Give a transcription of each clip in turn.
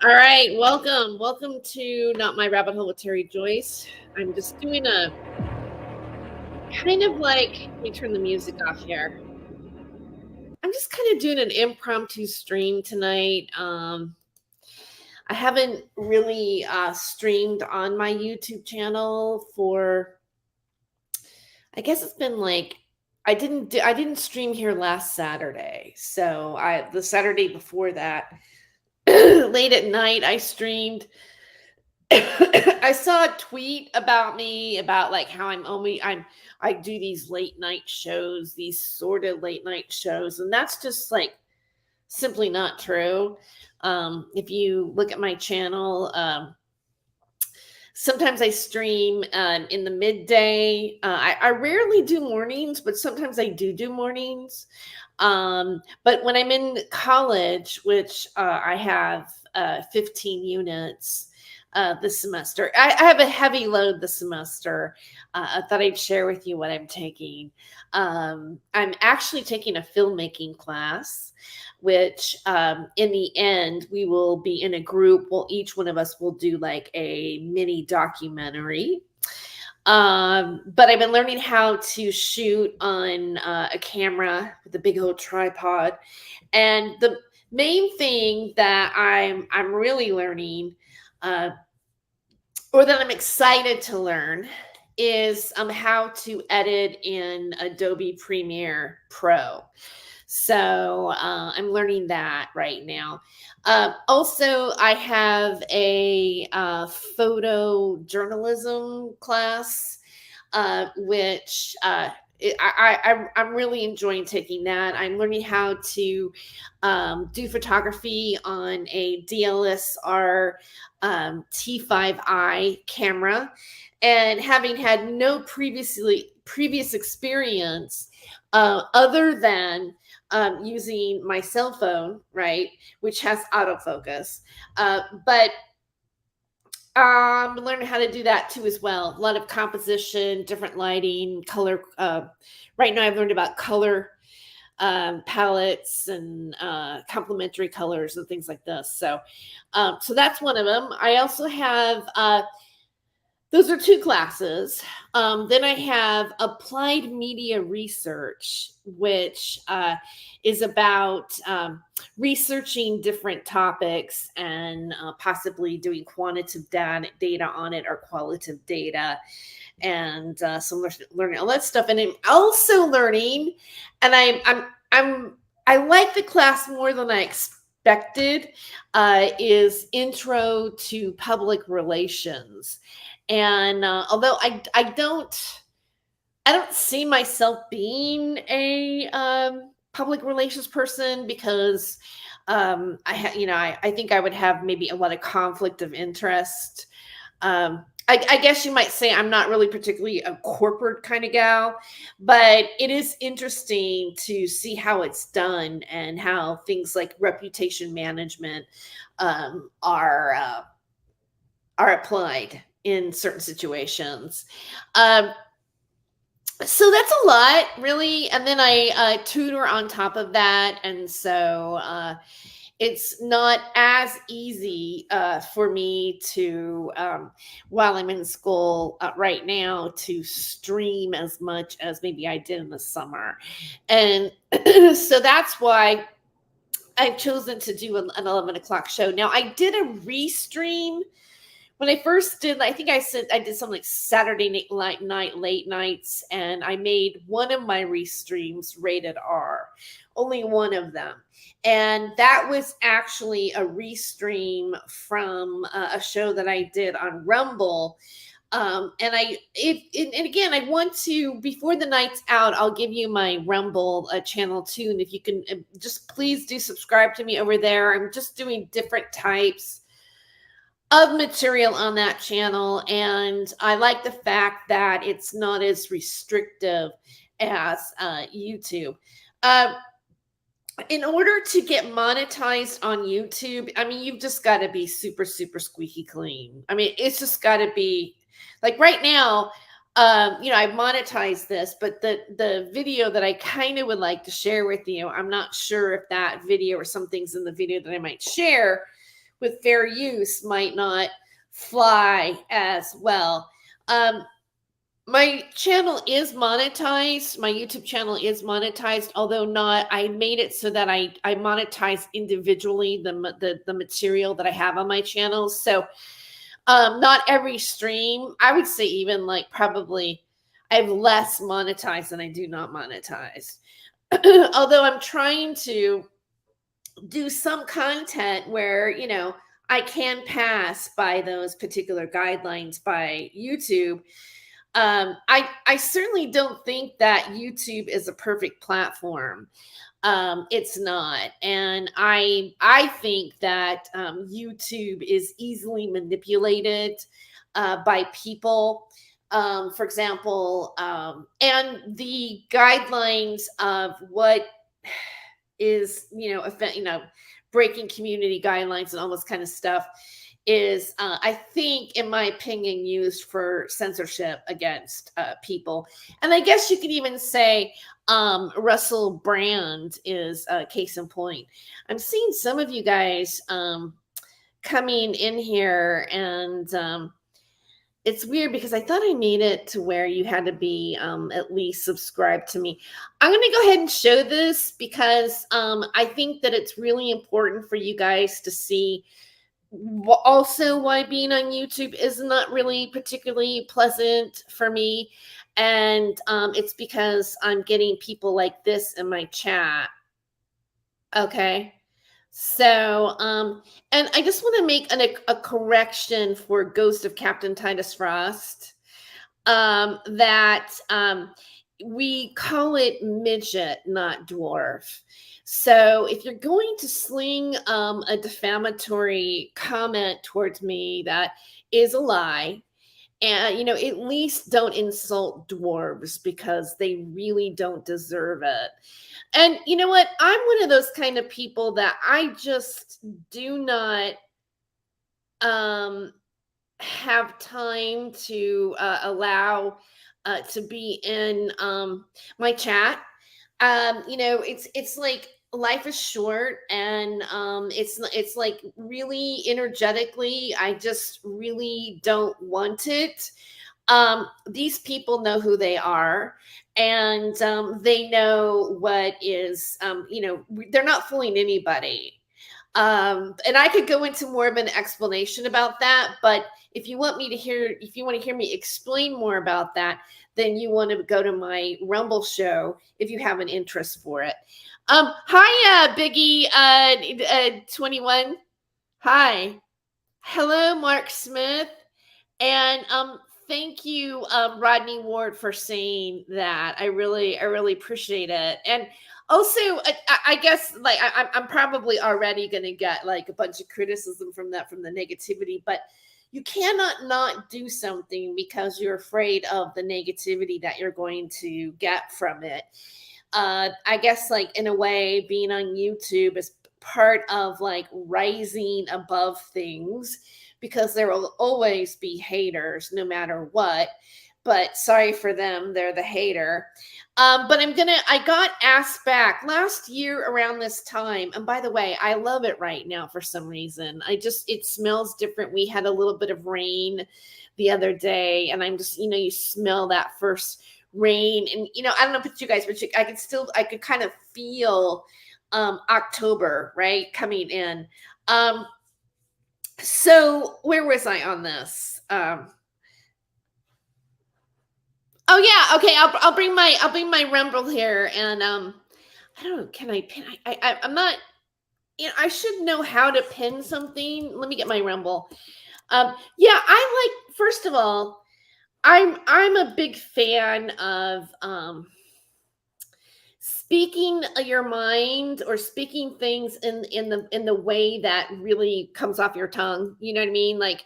All right, welcome. Welcome to Not My Rabbit Hole with Terry Joyce. I'm just doing a kind of like, let me turn the music off here. I'm just kind of doing an impromptu stream tonight. I haven't really streamed on my YouTube channel for, I guess it's been like, I didn't stream here last Saturday. So the Saturday before that, late at night, I streamed. I saw a tweet about me about like how I do these late night shows, these sort of late night shows, and that's just like simply not true. If you look at my channel, sometimes I stream in the midday. I rarely do mornings, but sometimes I do mornings. But when I'm in college, which I have 15 units this semester, I have a heavy load this semester. I thought I'd share with you what I'm taking. I'm actually taking a filmmaking class, which in the end, we will be in a group. Well, each one of us will do like a mini documentary. But I've been learning how to shoot on a camera with a big old tripod. And the main thing that I'm really learning, or that I'm excited to learn, is how to edit in Adobe Premiere Pro. So I'm learning that right now. Also, I have a photojournalism class, which I'm really enjoying taking that. I'm learning how to do photography on a DLSR T5i camera, and having had no previous experience other than using my cell phone, right, which has autofocus. But learning how to do that too as well. A lot of composition, different lighting, color. Right now, I've learned about color palettes and complementary colors and things like this. So that's one of them. I also have those are two classes. Then I have applied media research, which is about researching different topics and possibly doing quantitative data on it or qualitative data. And so learning all that stuff. And I'm also learning, and I like the class more than I expected, is Intro to Public Relations. And although I don't see myself being a public relations person, because I think I would have maybe a lot of conflict of interest. I guess you might say I'm not really particularly a corporate kind of gal, but it is interesting to see how it's done and how things like reputation management are applied in certain situations. So that's a lot, really. And then I tutor on top of that. And so it's not as easy for me to, while I'm in school right now, to stream as much as maybe I did in the summer. And so that's why I've chosen to do an 11 o'clock show. Now, I did a restream when I first did. I think I did something like Saturday night late nights, and I made one of my restreams rated R, only one of them. And that was actually a restream from a show that I did on Rumble. And again, I want to, before the night's out, I'll give you my Rumble channel too. And if you can just please do subscribe to me over there. I'm just doing different types of material on that channel. And I like the fact that it's not as restrictive as YouTube. In order to get monetized on YouTube, I mean, you've just got to be super, super squeaky clean. I mean, it's just got to be like right now, I've monetized this, but the video that I kind of would like to share with you, I'm not sure if that video or some things in the video that I might share with fair use might not fly as well. Um, my channel is monetized. My YouTube channel is monetized, although not. I made it so that I monetize individually the material that I have on my channel. So not every stream. I would say even like probably I have less monetized than I do not monetize. Although I'm trying to do some content where, I can pass by those particular guidelines by YouTube. I certainly don't think that YouTube is a perfect platform. It's not, and I think that YouTube is easily manipulated by people. For example, and the guidelines of what is breaking community guidelines and all this kind of stuff is I think, in my opinion, used for censorship against people. And I guess you could even say Russell Brand is a case in point. I'm seeing some of you guys coming in here, and it's weird because I thought I made it to where you had to be at least subscribed to me. I'm going to go ahead and show this because I think that it's really important for you guys to see also why being on YouTube is not really particularly pleasant for me. And it's because I'm getting people like this in my chat. Okay. So, and I just want to make a correction for Ghost of Captain Titus Frost. That we call it midget, not dwarf. So if you're going to sling a defamatory comment towards me that is a lie, and at least don't insult dwarves because they really don't deserve it. And you know what? I'm one of those kind of people that I just do not have time to allow to be in my chat. It's like life is short, and it's like really energetically, I just really don't want it. These people know who they are, and they know what is, they're not fooling anybody. And I could go into more of an explanation about that, but if you want to hear me explain more about that, then you want to go to my Rumble show if you have an interest for it. Hi, Biggie 21. Hi. Hello, Mark Smith. And thank you, Rodney Ward, for saying that. I really appreciate it. And also, I guess like I'm probably already going to get like a bunch of criticism from the negativity, but you cannot not do something because you're afraid of the negativity that you're going to get from it. I guess like in a way, being on YouTube is part of like rising above things, because there will always be haters no matter what. But sorry for them, they're the hater. But I got asked back last year around this time. And by the way, I love it right now for some reason. It smells different. We had a little bit of rain the other day, and I'm just, you smell that first rain. And, I don't know about you guys, but I could kind of feel October, right, coming in. So where was I on this? Oh yeah, okay. I'll bring my Rumble here, and I don't know. Can I pin? I'm not. I should know how to pin something. Let me get my Rumble. Yeah, I like. First of all, I'm a big fan of speaking your mind, or speaking things in the way that really comes off your tongue. You know what I mean? Like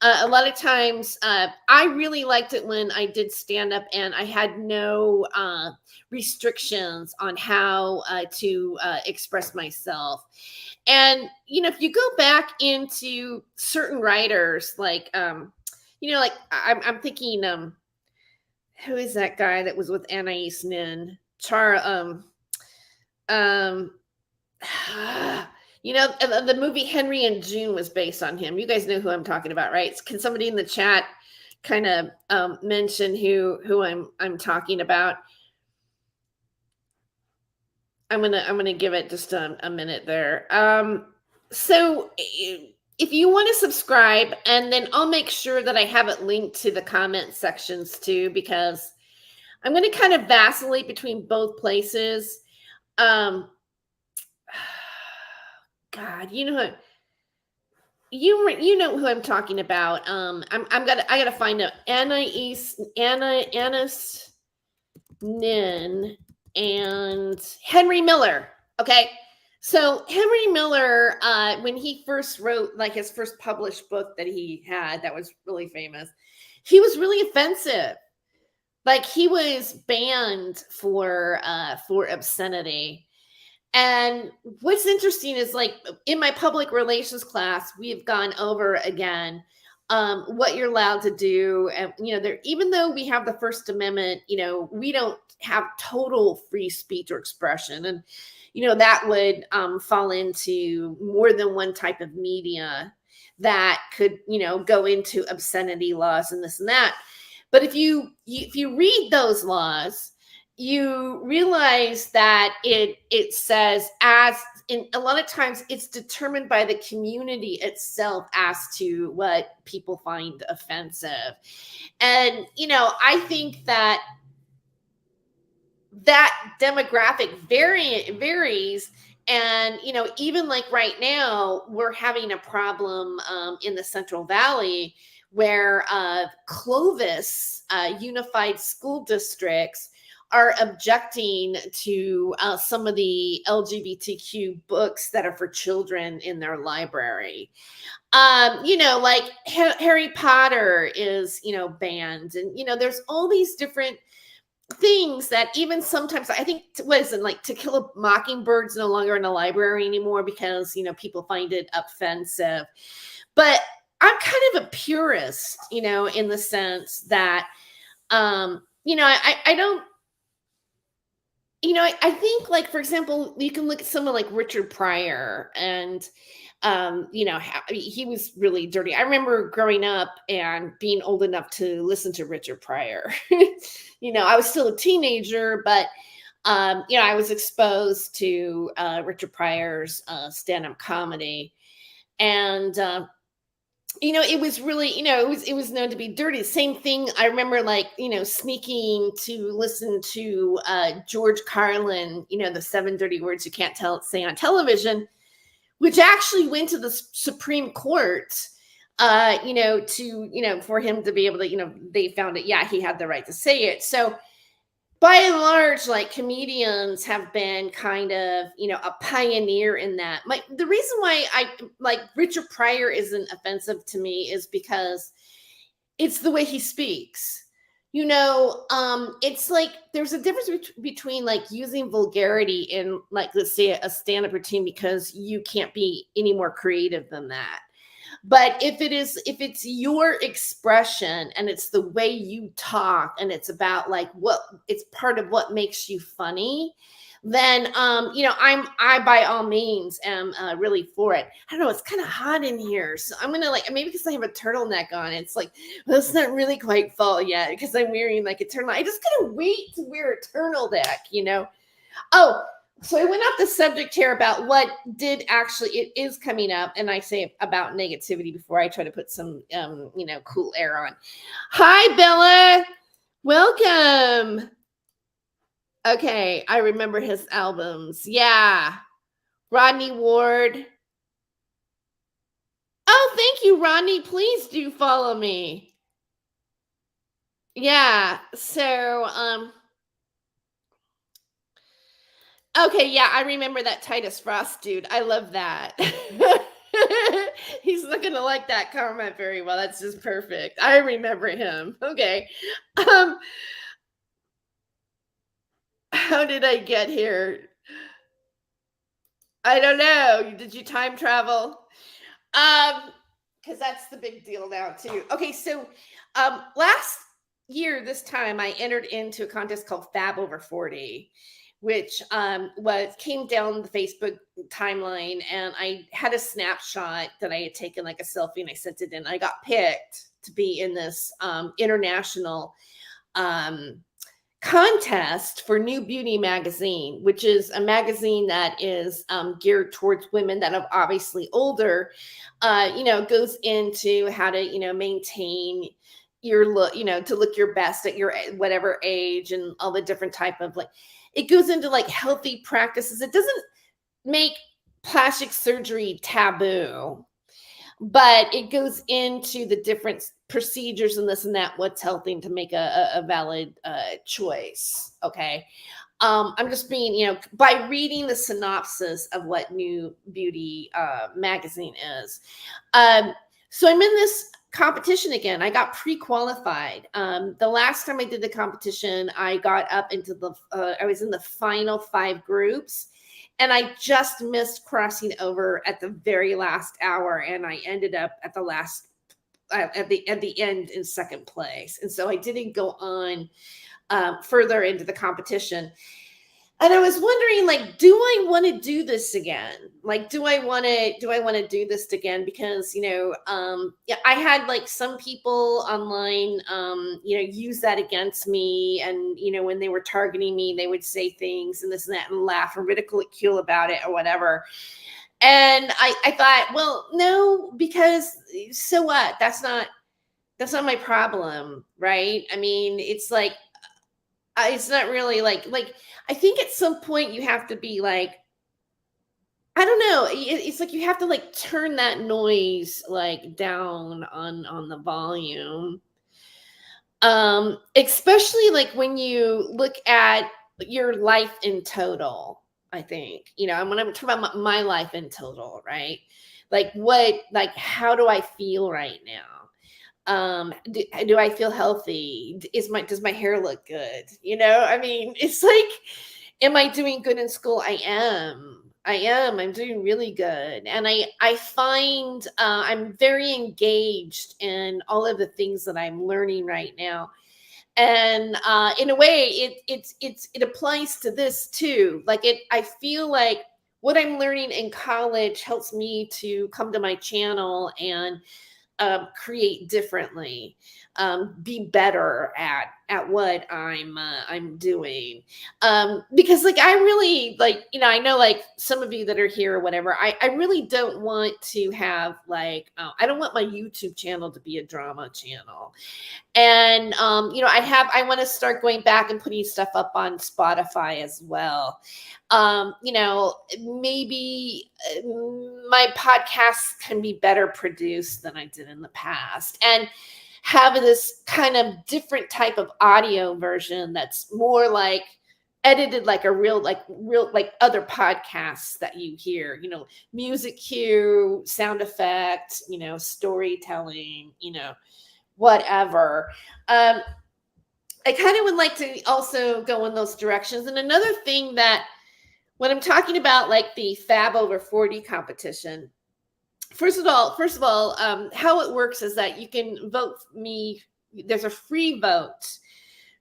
a lot of times, I really liked it when I did stand up and I had no restrictions on how to express myself. And if you go back into certain writers, like like I'm thinking, who is that guy that was with Anais Nin? Char um The movie Henry and June was based on him. You guys know who I'm talking about, right? Can somebody in the chat kind of mention who I'm talking about? I'm gonna give it just a minute there. So if you want to subscribe, and then I'll make sure that I have it linked to the comment sections too, because I'm going to kind of vacillate between both places. God, you know who I'm talking about. I gotta find out Annis Nin and Henry Miller. Okay. So Henry Miller, when he first wrote like his first published book that he had that was really famous, he was really offensive. Like he was banned for obscenity. And what's interesting is like in my public relations class, we've gone over again what you're allowed to do. And, there, even though we have the First Amendment, we don't have total free speech or expression. And, that would fall into more than one type of media that could, go into obscenity laws and this and that. But if you read those laws, you realize that it says, as in a lot of times it's determined by the community itself as to what people find offensive. And I think that demographic varies. And even like right now we're having a problem in the Central Valley where Clovis unified school districts are objecting to some of the LGBTQ books that are for children in their library. Like Harry Potter is, banned. And, there's all these different things that even sometimes I think wasn't like To Kill a Mockingbird's no longer in the library anymore because, people find it offensive. But I'm kind of a purist, in the sense that, I don't, I think like, for example, you can look at someone like Richard Pryor and, he was really dirty. I remember growing up and being old enough to listen to Richard Pryor. I was still a teenager, but, I was exposed to Richard Pryor's stand-up comedy. And, it was really, it was known to be dirty. Same thing. I remember like, sneaking to listen to George Carlin, the 7 dirty words you can't say on television, which actually went to the Supreme Court, for him to be able to, they found it. Yeah, he had the right to say it. So by and large, like comedians have been kind of, a pioneer in that. The reason why I like Richard Pryor isn't offensive to me is because it's the way he speaks. It's like there's a difference between like using vulgarity in like, let's say, a stand-up routine because you can't be any more creative than that. But if it's your expression and it's the way you talk and it's about like it's part of what makes you funny, then I by all means am really for it. I don't know, it's kind of hot in here, so I'm gonna like, maybe because I have a turtleneck on, it's like, well, it's not really quite fall yet because I'm wearing like a turtleneck. I just gotta wait to wear a turtleneck. Oh, so I went off the subject here about what it is coming up, and I say about negativity before I try to put some cool air on. Hi, Bella, welcome. Okay, I remember his albums. Yeah. Rodney Ward. Oh, thank you, Rodney. Please do follow me. Yeah. So, okay, yeah, I remember that Titus Frost dude. I love that. He's not gonna like that comment very well. That's just perfect. I remember him. Okay. How did I get here? I don't know. Did you time travel? Because that's the big deal now too. Okay, so last year this time I entered into a contest called Fab Over 40, which was came down the Facebook timeline, and I had a snapshot that I had taken, like a selfie, and I sent it in. I got picked to be in this international um, contest for New Beauty magazine, which is a magazine that is geared towards women that are obviously older. Goes into how to maintain your look, to look your best at your whatever age, and all the different type of, like, it goes into like healthy practices. It doesn't make plastic surgery taboo, but it goes into the different procedures and this and that, what's healthy, to make a valid choice. Okay. I'm just being, by reading the synopsis of what New Beauty magazine is. So I'm in this competition again. I got pre-qualified. The last time I did the competition, I got up into I was in the final 5 groups, and I just missed crossing over at the very last hour, and I ended up at the last at the end in second place. And so I didn't go on further into the competition. And I was wondering, like, do I want to do this again? Like, do I want to do this again? Because, yeah, I had like some people online, use that against me. And, when they were targeting me, they would say things and this and that and laugh or ridicule about it or whatever. And I thought, well, no, because so what? That's not my problem, right? I mean, it's like, it's not really like I think at some point you have to be like, I don't know. It's like you have to like turn that noise like down on the volume. Especially like when you look at your life in total. I think, and when I'm talking about my life in total, right? Like how do I feel right now? Do I feel healthy? Does my hair look good? I mean, it's like, am I doing good in school? I'm doing really good. And I find I'm very engaged in all of the things that I'm learning right now. And in a way, it applies to this too. Like, I feel like what I'm learning in college helps me to come to my channel and create differently, be better at what I'm doing. Because like, I really like, I know like some of you that are here or whatever, I really don't want to have like, I don't want my YouTube channel to be a drama channel. And I want to start going back and putting stuff up on Spotify as well. Maybe my podcasts can be better produced than I did in the past, and have this kind of different type of audio version that's more like edited, like a real like other podcasts that you hear, music cue, sound effect, storytelling, whatever. I kind of would like to also go in those directions. And another thing that, when I'm talking about like the Fab Over 40 competition, first of all, how it works is that you can vote me. There's a free vote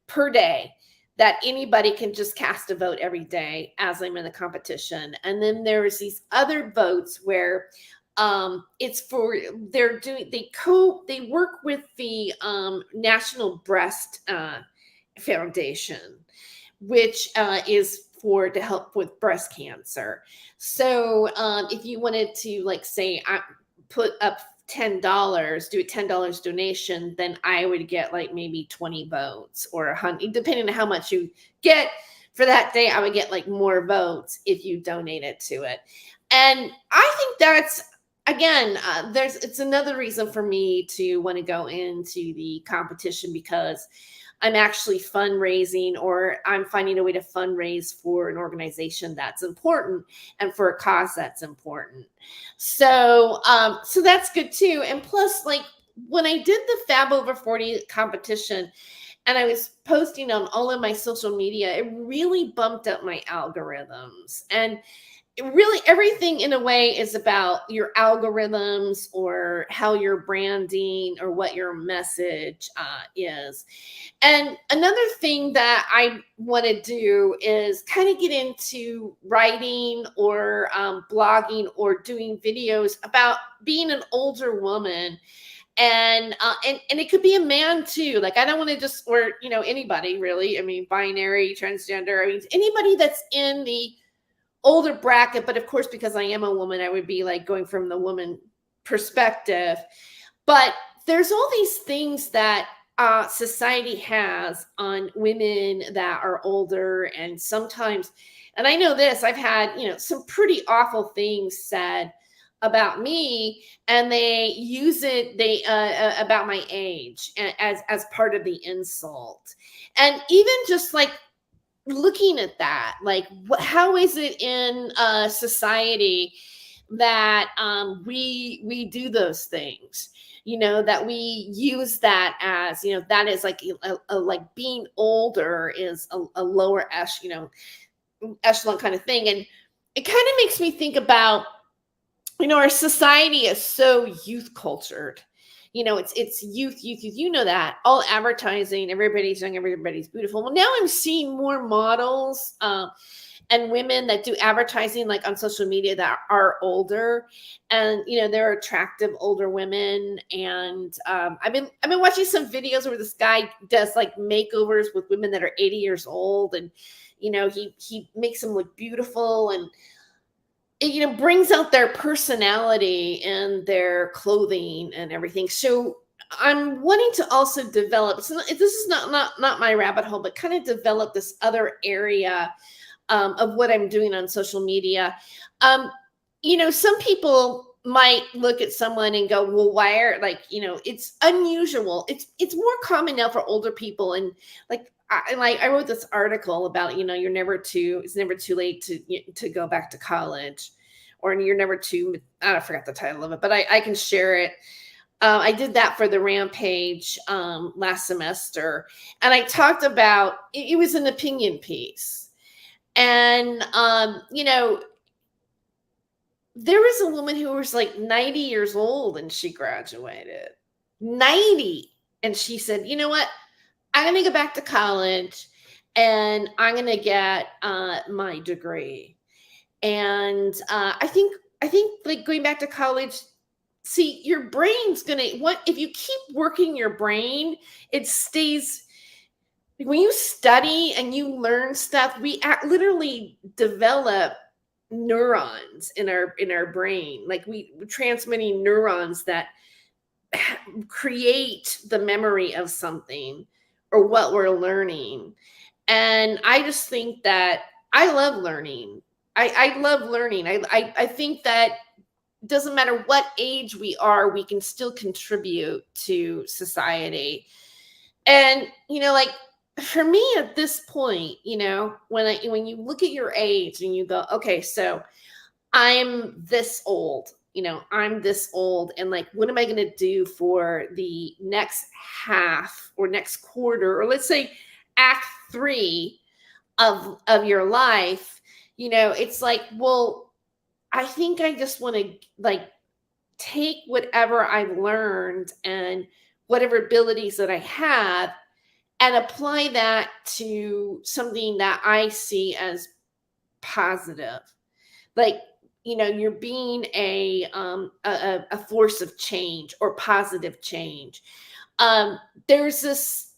per day that anybody can just cast a vote every day as I'm in the competition. And then there's these other votes where it's for, they work with the National Breast Foundation, which is to help with breast cancer. So if you wanted to, like, say, I put up $10, do a $10 donation, then I would get like maybe 20 votes or 100, depending on how much you get for that day. I would get like more votes if you donated to it. And I think that's, again, it's another reason for me to want to go into the competition, because I'm actually fundraising, or I'm finding a way to fundraise for an organization that's important and for a cause that's important. So, so that's good too. And plus, like, when I did the Fab Over 40 competition and I was posting on all of my social media, it really bumped up my algorithms. And really everything in a way is about your algorithms or how you're branding or what your message is. And another thing that I want to do is kind of get into writing or blogging or doing videos about being an older woman. And it could be a man too. Like, I don't want to just, or anybody really. I mean, binary, transgender. I mean, anybody that's in the older bracket. But of course, because I am a woman, I would be like going from the woman perspective. But there's all these things that society has on women that are older, and sometimes, and I know this, I've had some pretty awful things said about me, and they use it about my age as part of the insult. And even just like looking at that, like how is it in society that we do those things, that we use that as, that is like like being older is a lower echelon kind of thing. And it kind of makes me think about, our society is so youth cultured. It's youth. You know that all advertising, everybody's young, everybody's beautiful. Well, now I'm seeing more models and women that do advertising, like on social media, that are older, and they're attractive older women. And I've been watching some videos where this guy does like makeovers with women that are 80 years old, and he makes them look beautiful, and it brings out their personality and their clothing and everything. So I'm wanting to also develop. So this is not my rabbit hole, but kind of develop this other area of what I'm doing on social media. Some people might look at someone and go, well, why are, like, it's unusual. It's more common now for older people. And like, I wrote this article about, it's never too late to go back to college, or you're never too, I forgot the title of it, but I can share it. I did that for the Rampage last semester. And I talked about, it was an opinion piece. And, there was a woman who was like 90 years old and she graduated. 90. And she said, you know what? I'm going to go back to college and I'm going to get my degree. And I think like going back to college, see, your brain's going to, if you keep working your brain, it stays. When you study and you learn stuff, we literally develop neurons in our brain. Like we're transmitting neurons that create the memory of something or what we're learning. And I just think that I love learning. I love learning. I think that it doesn't matter what age we are, we can still contribute to society. And like, for me at this point, when you look at your age and you go, okay, so I'm this old, I'm this old, and like, what am I going to do for the next half or next quarter, or let's say act 3 of your life? It's like, well, I think I just want to like take whatever I've learned and whatever abilities that I have and apply that to something that I see as positive. Like, you're being a force of change or positive change. There's this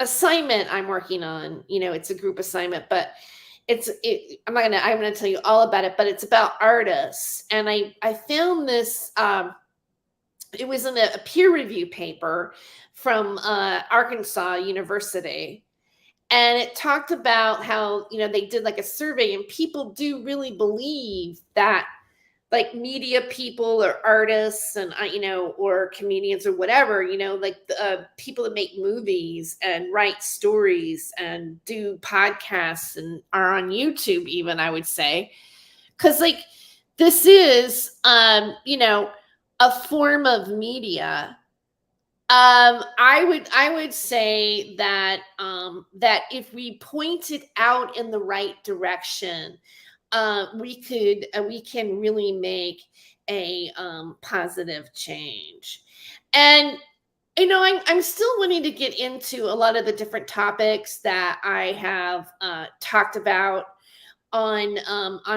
assignment I'm working on. It's a group assignment, but I'm gonna tell you all about it, but it's about artists. And I found this. It was in a peer review paper from Arkansas University. And it talked about how, they did like a survey, and people do really believe that like media people or artists and, or comedians or whatever, like people that make movies and write stories and do podcasts and are on YouTube even, I would say. Because like, this is, a form of media. I would say that that if we point it out in the right direction, we can really make a positive change. And I'm still wanting to get into a lot of the different topics that I have talked about on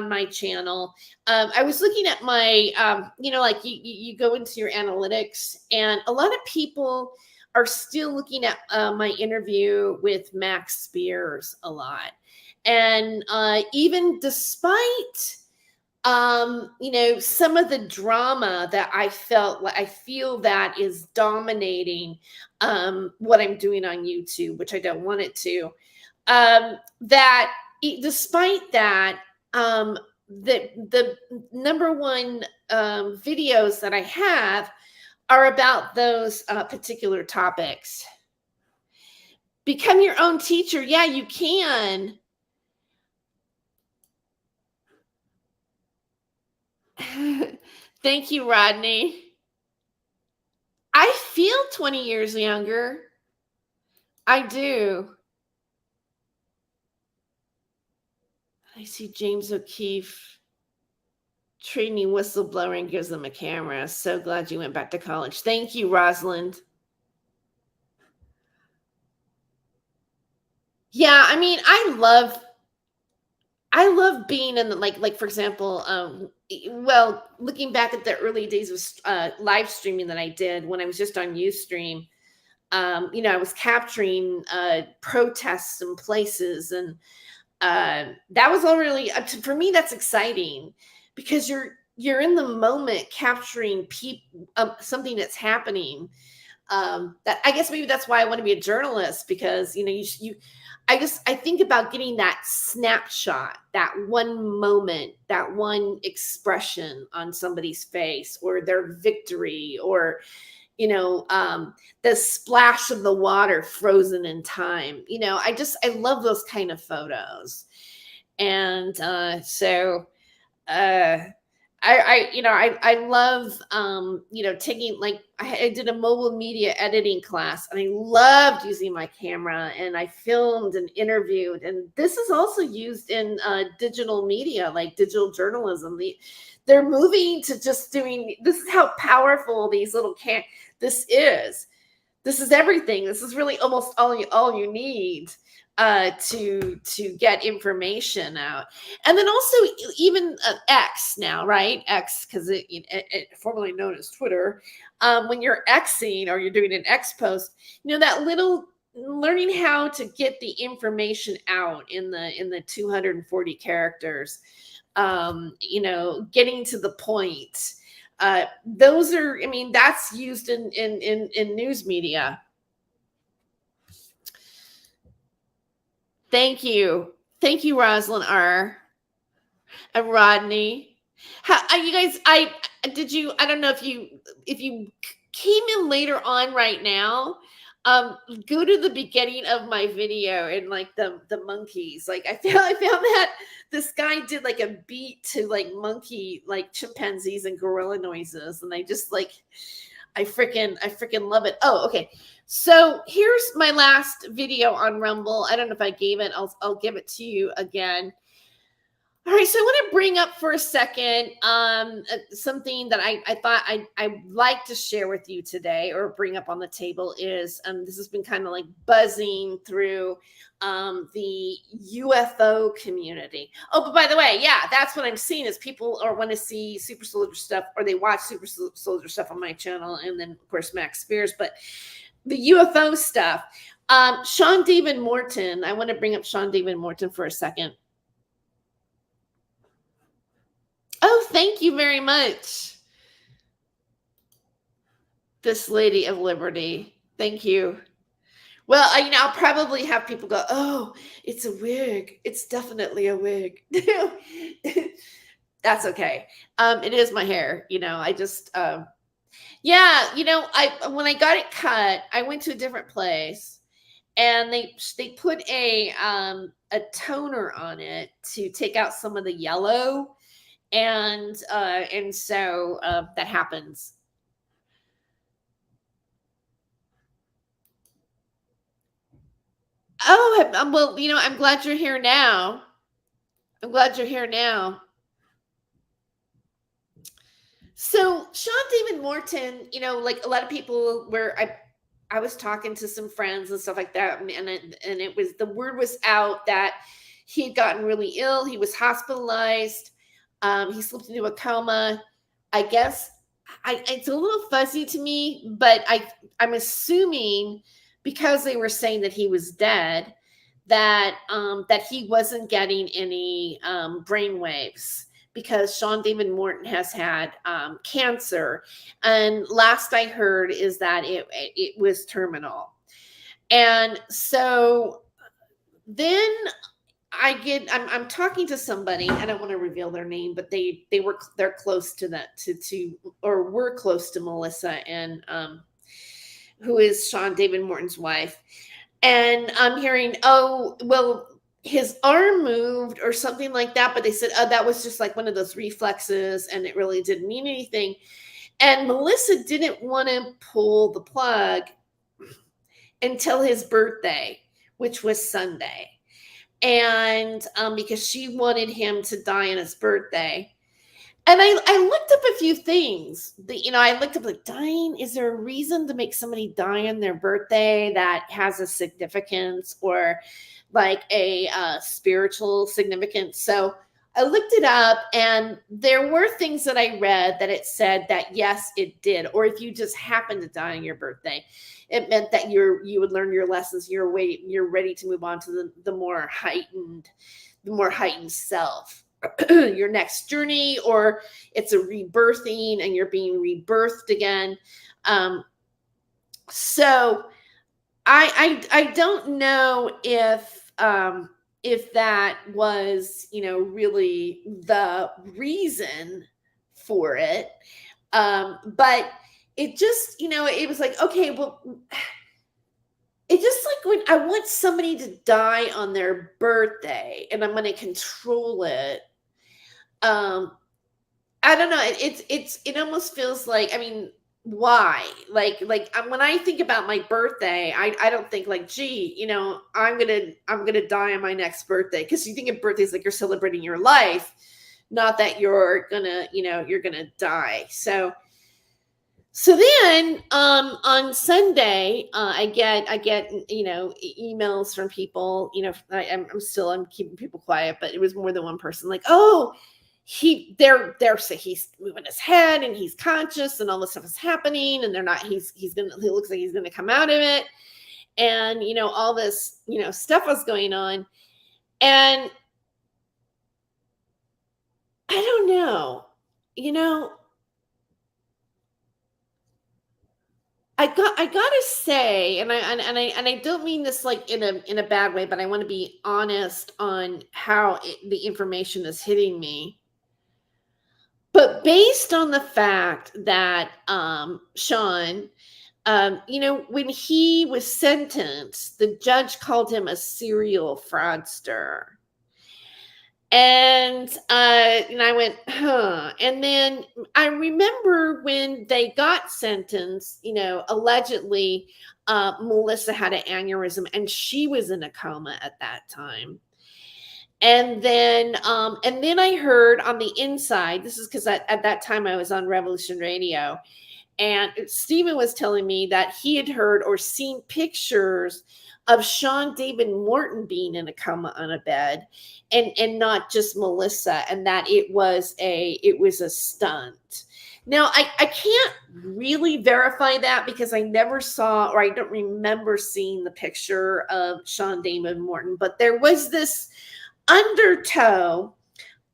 my channel. I was looking at my like you go into your analytics, and a lot of people are still looking at my interview with Max Spears a lot, and even despite some of the drama that I feel that is dominating what I'm doing on YouTube, which I don't want it to. That despite that, the number one videos that I have are about those particular topics. Become your own teacher. Yeah, you can. Thank you, Rodney. I feel 20 years younger. I do. I see James O'Keefe training whistleblower and gives them a camera. So glad you went back to college. Thank you, Rosalind. Yeah, I mean, I love being in the like for example, well, looking back at the early days of live streaming that I did when I was just on Ustream, I was capturing protests and places, and that was all really for me. That's exciting because you're in the moment capturing people, something that's happening. That I guess maybe that's why I want to be a journalist, because I think about getting that snapshot, that one moment, that one expression on somebody's face, or their victory, or the splash of the water frozen in time. I love those kind of photos. And so uh I love taking, like, I did a mobile media editing class, and I loved using my camera, and I filmed and interviewed, and this is also used in digital media, like digital journalism. They're moving to just doing this. Is how powerful these little this is everything. This is really almost all you need to get information out. And then also even X now, right? X, because it formerly known as Twitter. When you're Xing or you're doing an X post, that little learning how to get the information out in the 240 characters. Getting to the point. Those are, I mean, that's used in news media. Thank you. Thank you, Rosalind R. And Rodney. You guys, I don't know if you came in later on right now. Go to the beginning of my video, and like the monkeys. Like I found that this guy did like a beat to like monkey, like chimpanzees and gorilla noises, and I just like I freaking love it. Oh, okay. So here's my last video on Rumble. I don't know if I gave it. I'll give it to you again. All right, so I want to bring up for a second something that I thought I'd like to share with you today, or bring up on the table, is this has been kind of like buzzing through the UFO community. Oh, but by the way, yeah, that's what I'm seeing is people want to see super soldier stuff, or they watch super soldier stuff on my channel, and then of course Max Spears, but the UFO stuff. Sean David Morton, I want to bring up Sean David Morton for a second. Oh, thank you very much. This Lady of Liberty. Thank you. Well, I'll probably have people go, "Oh, it's a wig. It's definitely a wig." That's okay. It is my hair. I just, yeah. When I got it cut, I went to a different place, and they put a toner on it to take out some of the yellow, and so that happens. Oh, well, I'm glad you're here now. I'm glad you're here now. So Sean David Morton, like a lot of people were I was talking to some friends and stuff like that, and it was the word was out that he had gotten really ill. He was hospitalized. He slipped into a coma. I guess it's a little fuzzy to me, but I'm assuming because they were saying that he was dead, that he wasn't getting any brain waves because Sean David Morton has had cancer, and last I heard is that it was terminal, and so then I'm talking to somebody. I don't want to reveal their name, but they're close to that to or were close to Melissa, and who is Sean David Morton's wife. And I'm hearing, oh, well, his arm moved or something like that, but they said, oh, that was just like one of those reflexes and it really didn't mean anything. And Melissa didn't want to pull the plug until his birthday, which was Sunday. And because she wanted him to die on his birthday. And I looked up a few things. I looked up like dying. Is there a reason to make somebody die on their birthday that has a significance or like a spiritual significance? So I looked it up, and there were things that I read that it said that yes, it did. Or if you just happen to die on your birthday, it meant that you would learn your lessons. You're ready to move on to the more heightened self. Your next journey, or it's a rebirthing and you're being rebirthed again. So I don't know if that was really the reason for it, but it just it was like, okay, well, it just like when I want somebody to die on their birthday and I'm going to control it. um I don't know. It almost feels like, I mean, why? When I think about my birthday, I don't think like, gee, I'm gonna die on my next birthday, because you think of birthdays like you're celebrating your life, not that you're gonna die. So then on Sunday, I get emails from people. I'm keeping people quiet, but it was more than one person. Like, oh, they're saying he's moving his head and he's conscious and all this stuff is happening, and they're not. He looks like he's gonna come out of it, and all this stuff was going on, and I don't know, you know I gotta say, and I don't mean this like in a bad way, but I want to be honest on how the information is hitting me. But based on the fact that Sean, when he was sentenced, the judge called him a serial fraudster. And I went, huh. And then I remember when they got sentenced, allegedly, Melissa had an aneurysm and she was in a coma at that time. And then I heard on the inside, this is because at that time I was on Revolution Radio, and Stephen was telling me that he had heard or seen pictures of Sean David Morton being in a coma on a bed, and not just Melissa, and that it was a stunt. Now I can't really verify that because I never saw, or I don't remember seeing the picture of Sean David Morton, but there was this undertow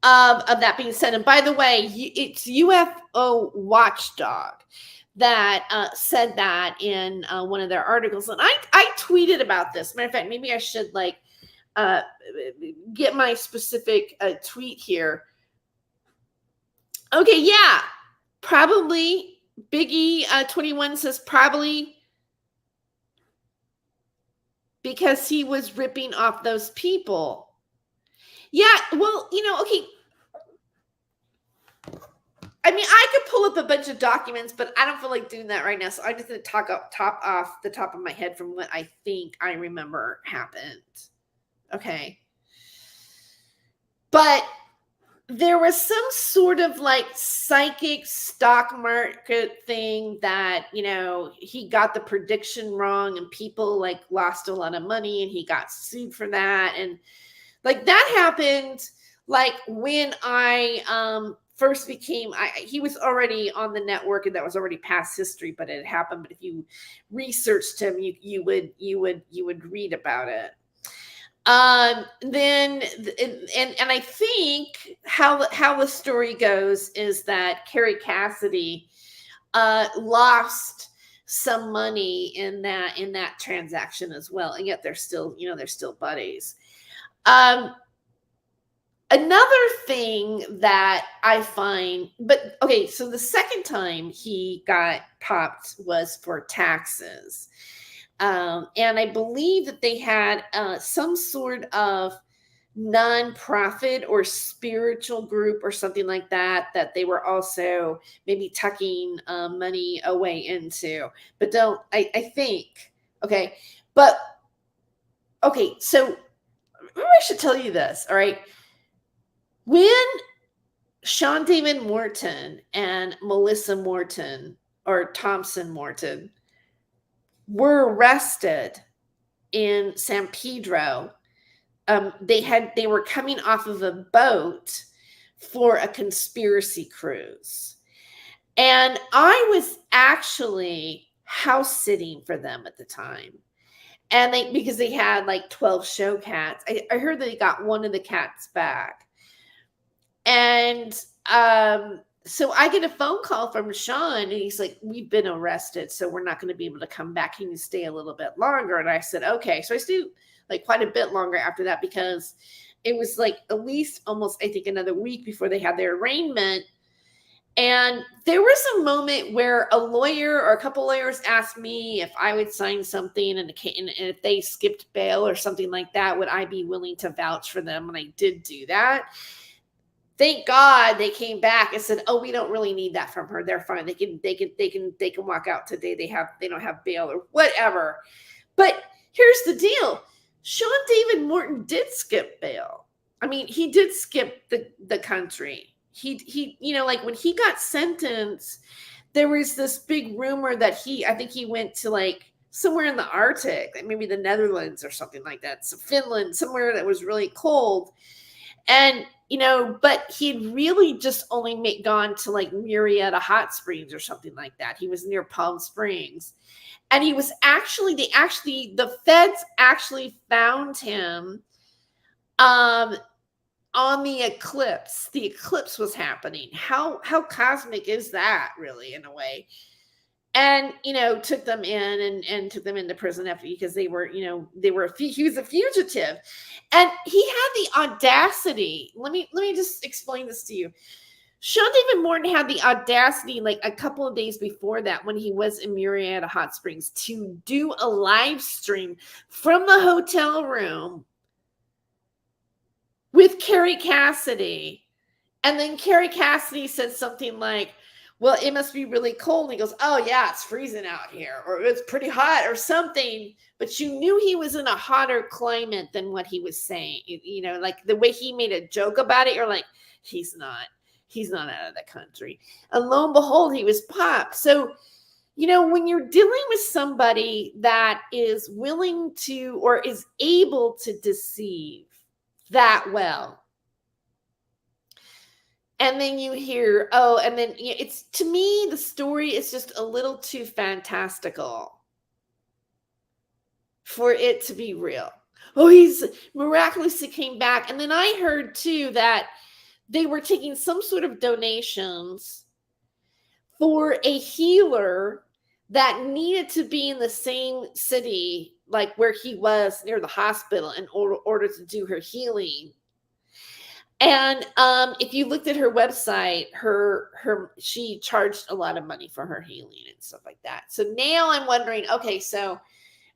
of that being said. And by the way, it's UFO Watchdog that said that in one of their articles, and I tweeted about this. Matter of fact, maybe I should uh, get my specific tweet here. Okay, yeah, probably. Biggie 21 says probably because he was ripping off those people. Yeah, well, okay. I mean, I could pull up a bunch of documents, but I don't feel like doing that right now. So I'm just going to talk off the top of my head from what I think I remember happened. Okay. but there was some sort of like psychic stock market thing that, he got the prediction wrong and people like lost a lot of money and he got sued for that. And like that happened like when I first became he was already on the network and that was already past history, but it had happened. But if you researched him, you would read about it. Then and I think how the story goes is that Carrie Cassidy lost some money in that transaction as well, and yet they're still buddies. Another thing that I find, but okay, so the second time he got popped was for taxes. And I believe that they had some sort of nonprofit or spiritual group or something like that they were also maybe tucking money away into. But I think, okay, but okay, so maybe I should tell you this, all right? When Sean David Morton and Melissa Morton or Thompson Morton were arrested in San Pedro, they were coming off of a boat for a conspiracy cruise. And I was actually house sitting for them at the time. And because they had like 12 show cats. I heard that they got one of the cats back. And so I get a phone call from Sean and he's like, we've been arrested, so we're not going to be able to come back. Can you stay a little bit longer? And I said, okay. So I stayed like quite a bit longer after that because it was like at least almost, I think, another week before they had their arraignment. And there was a moment where a lawyer or a couple lawyers asked me if I would sign something and if they skipped bail or something like that, would I be willing to vouch for them? And I did do that. Thank God they came back and said, "Oh, we don't really need that from her. They're fine. They can walk out today. They don't have bail or whatever." But here's the deal: Sean David Morton did skip bail. I mean, he did skip the country. He like when he got sentenced, there was this big rumor that I think he went to like somewhere in the Arctic, like maybe the Netherlands or something like that, so Finland, somewhere that was really cold. And, but he'd really just only gone to like Murrieta Hot Springs or something like that. He was near Palm Springs. And he was the feds actually found him on the eclipse. The eclipse was happening. How cosmic is that, really, in a way? And, took them in and took them into prison after, because he was a fugitive. And he had the audacity. Let me just explain this to you. Sean David Morton had the audacity, like a couple of days before that, when he was in Murrieta Hot Springs, to do a live stream from the hotel room with Carrie Cassidy. And then Carrie Cassidy said something like, well, it must be really cold. And he goes, oh, yeah, it's freezing out here, or it's pretty hot or something. But you knew he was in a hotter climate than what he was saying. Like the way he made a joke about it, you're like, he's not out of the country. And lo and behold, he was popped. So, when you're dealing with somebody that is willing to or is able to deceive that well, and then you hear, and then it's, to me, the story is just a little too fantastical for it to be real. Oh, he's miraculously came back. And then I heard too that they were taking some sort of donations for a healer that needed to be in the same city, like where he was near the hospital, in order to do her healing. And if you looked at her website, she charged a lot of money for her healing and stuff like that. So now I'm wondering, okay, so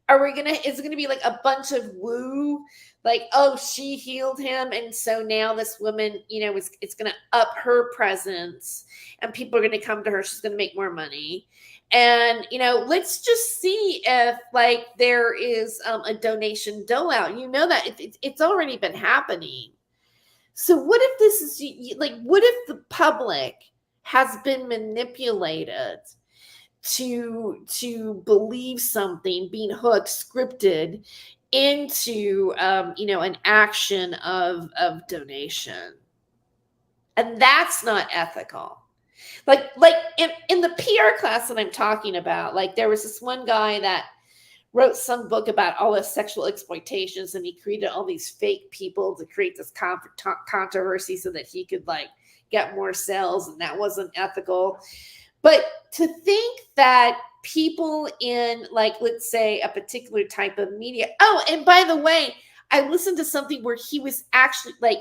is it gonna be like a bunch of woo, like, oh, she healed him, and so now this woman, it's gonna up her presence, and people are gonna come to her. She's gonna make more money, and let's just see if like there is a donation dole out. That it's already been happening. So what if this is like, what if the public has been manipulated to believe something, being hooked, scripted into an action of donation, and that's not ethical. Like in the PR class that I'm talking about, like there was this one guy that wrote some book about all the sexual exploitations, and he created all these fake people to create this controversy so that he could like get more sales, and that wasn't ethical. But to think that people in, like, let's say a particular type of media. Oh, and by the way, I listened to something where he was actually like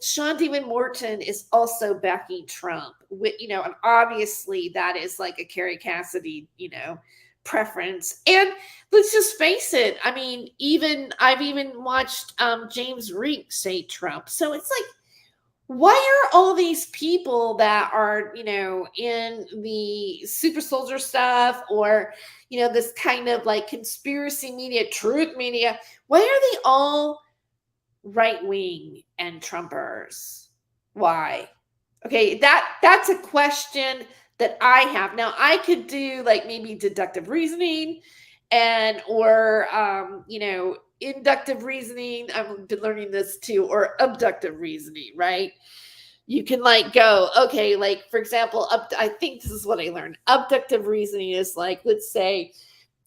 Sean David Morton is also backing Trump, and obviously that is like a Carrie Cassidy, preference. And let's just face it. I mean, I've even watched James Rink say Trump. So it's like, why are all these people that are, in the super soldier stuff, or, this kind of like conspiracy media, truth media, why are they all right wing and Trumpers? Why? Okay, that's a question that I have. Now I could do like maybe deductive reasoning or inductive reasoning. I've been learning this too, or abductive reasoning, right? You can like go, okay, like for example, I think this is what I learned. Abductive reasoning is like, let's say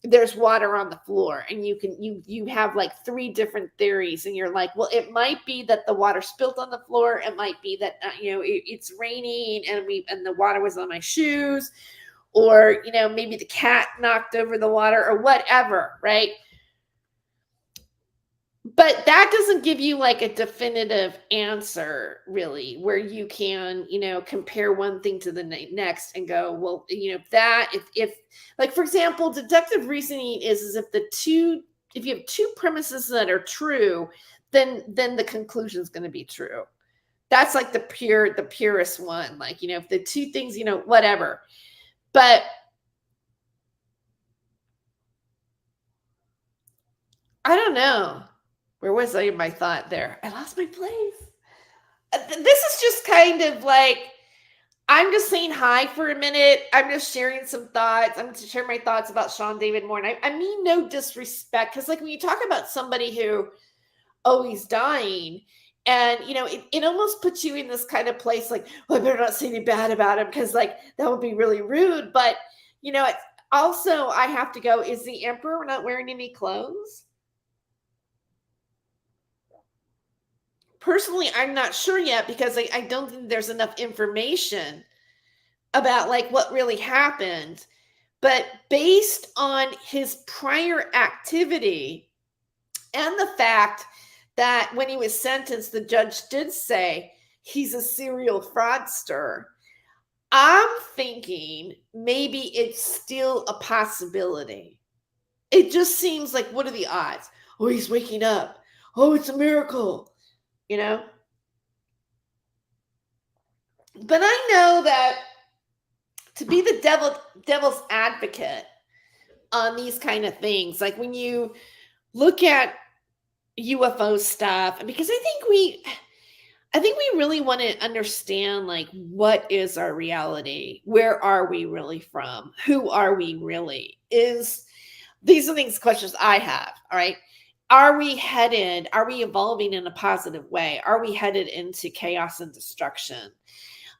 there's water on the floor, and you have like three different theories, and you're like, well, it might be that the water spilled on the floor, it might be that it's raining and the water was on my shoes, or maybe the cat knocked over the water, or whatever, right? But that doesn't give you like a definitive answer, really, where you can compare one thing to the next and go, well, that if like, for example, deductive reasoning is if you have two premises that are true, then the conclusion is going to be true. That's like the purest one, like, if the two things, whatever. But I don't know. Where was I in my thought there? I lost my place. This is just kind of like, I'm just saying hi for a minute. I'm just sharing some thoughts. I'm going to share my thoughts about Sean David Moore. And I mean no disrespect, because like when you talk about somebody who always dying, and it almost puts you in this kind of place like, well, I better not say anything bad about him, because like that would be really rude. But it's also, I have to go, is the emperor not wearing any clothes? Personally, I'm not sure yet, because I don't think there's enough information about like what really happened. But based on his prior activity and the fact that when he was sentenced, the judge did say he's a serial fraudster, I'm thinking maybe it's still a possibility. It just seems like, what are the odds? Oh, he's waking up. Oh, it's a miracle. But I know that to be the devil's advocate on these kind of things, like when you look at UFO stuff, because I think we really want to understand, like, what is our reality? Where are we really from? Who are we really? These are questions I have. All right. Are we evolving in a positive way? Are we headed into chaos and destruction?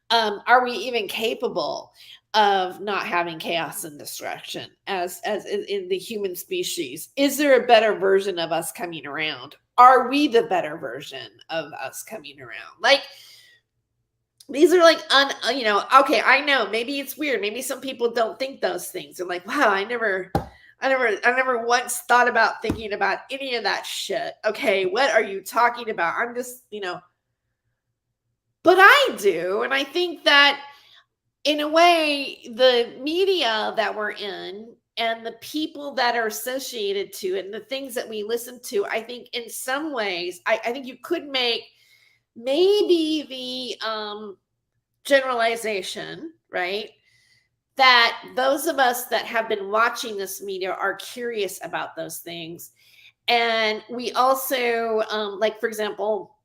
Are we even capable of not having chaos and destruction as in the human species? Is there a better version of us coming around? Are we the better version of us coming around? Like, these are like, okay, I know maybe it's weird. Maybe some people don't think those things. They're like, wow, I never once thought about thinking about any of that shit. Okay, what are you talking about? I'm just, but I do. And I think that in a way, the media that we're in and the people that are associated to it and the things that we listen to, I think in some ways, I think you could make maybe the generalization, right? That those of us that have been watching this media are curious about those things. And we also, like, for example,